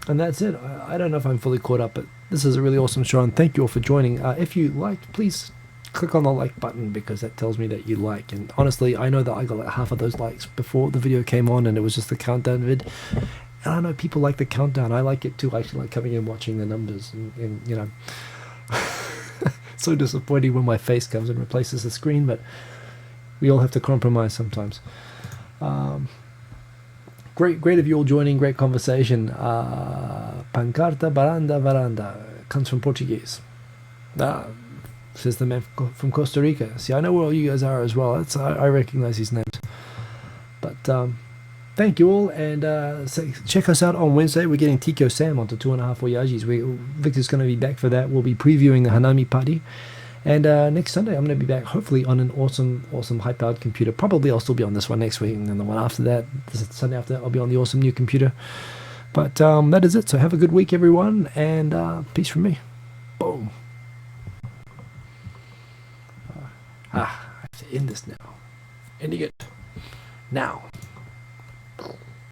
that's it. I don't know if I'm fully caught up, but this is a really awesome show, and thank you all for joining. If you liked, please click on the like button, because that tells me that you like. And honestly, I know that I got like half of those likes before the video came on, and it was just the countdown vid. And I know people like the countdown. I like it too. I actually like coming in watching the numbers, and so disappointing when my face comes and replaces the screen, but we all have to compromise sometimes. Great of you all joining. Great conversation. Pancarta varanda comes from Portuguese. Says the man from Costa Rica. See, I know where all you guys are as well. I recognize these names. But thank you all, and check us out on Wednesday. We're getting Hikosaemon onto 2.5 Oyajis. Victor's going to be back for that. We'll be previewing the Hanami party, And next Sunday, I'm going to be back, hopefully, on an awesome, high-powered computer. Probably I'll still be on this one next week, and then the one after that, the Sunday after that, I'll be on the awesome new computer. But that is it. So have a good week, everyone, and peace from me. Boom. I have to end this now. Ending it now.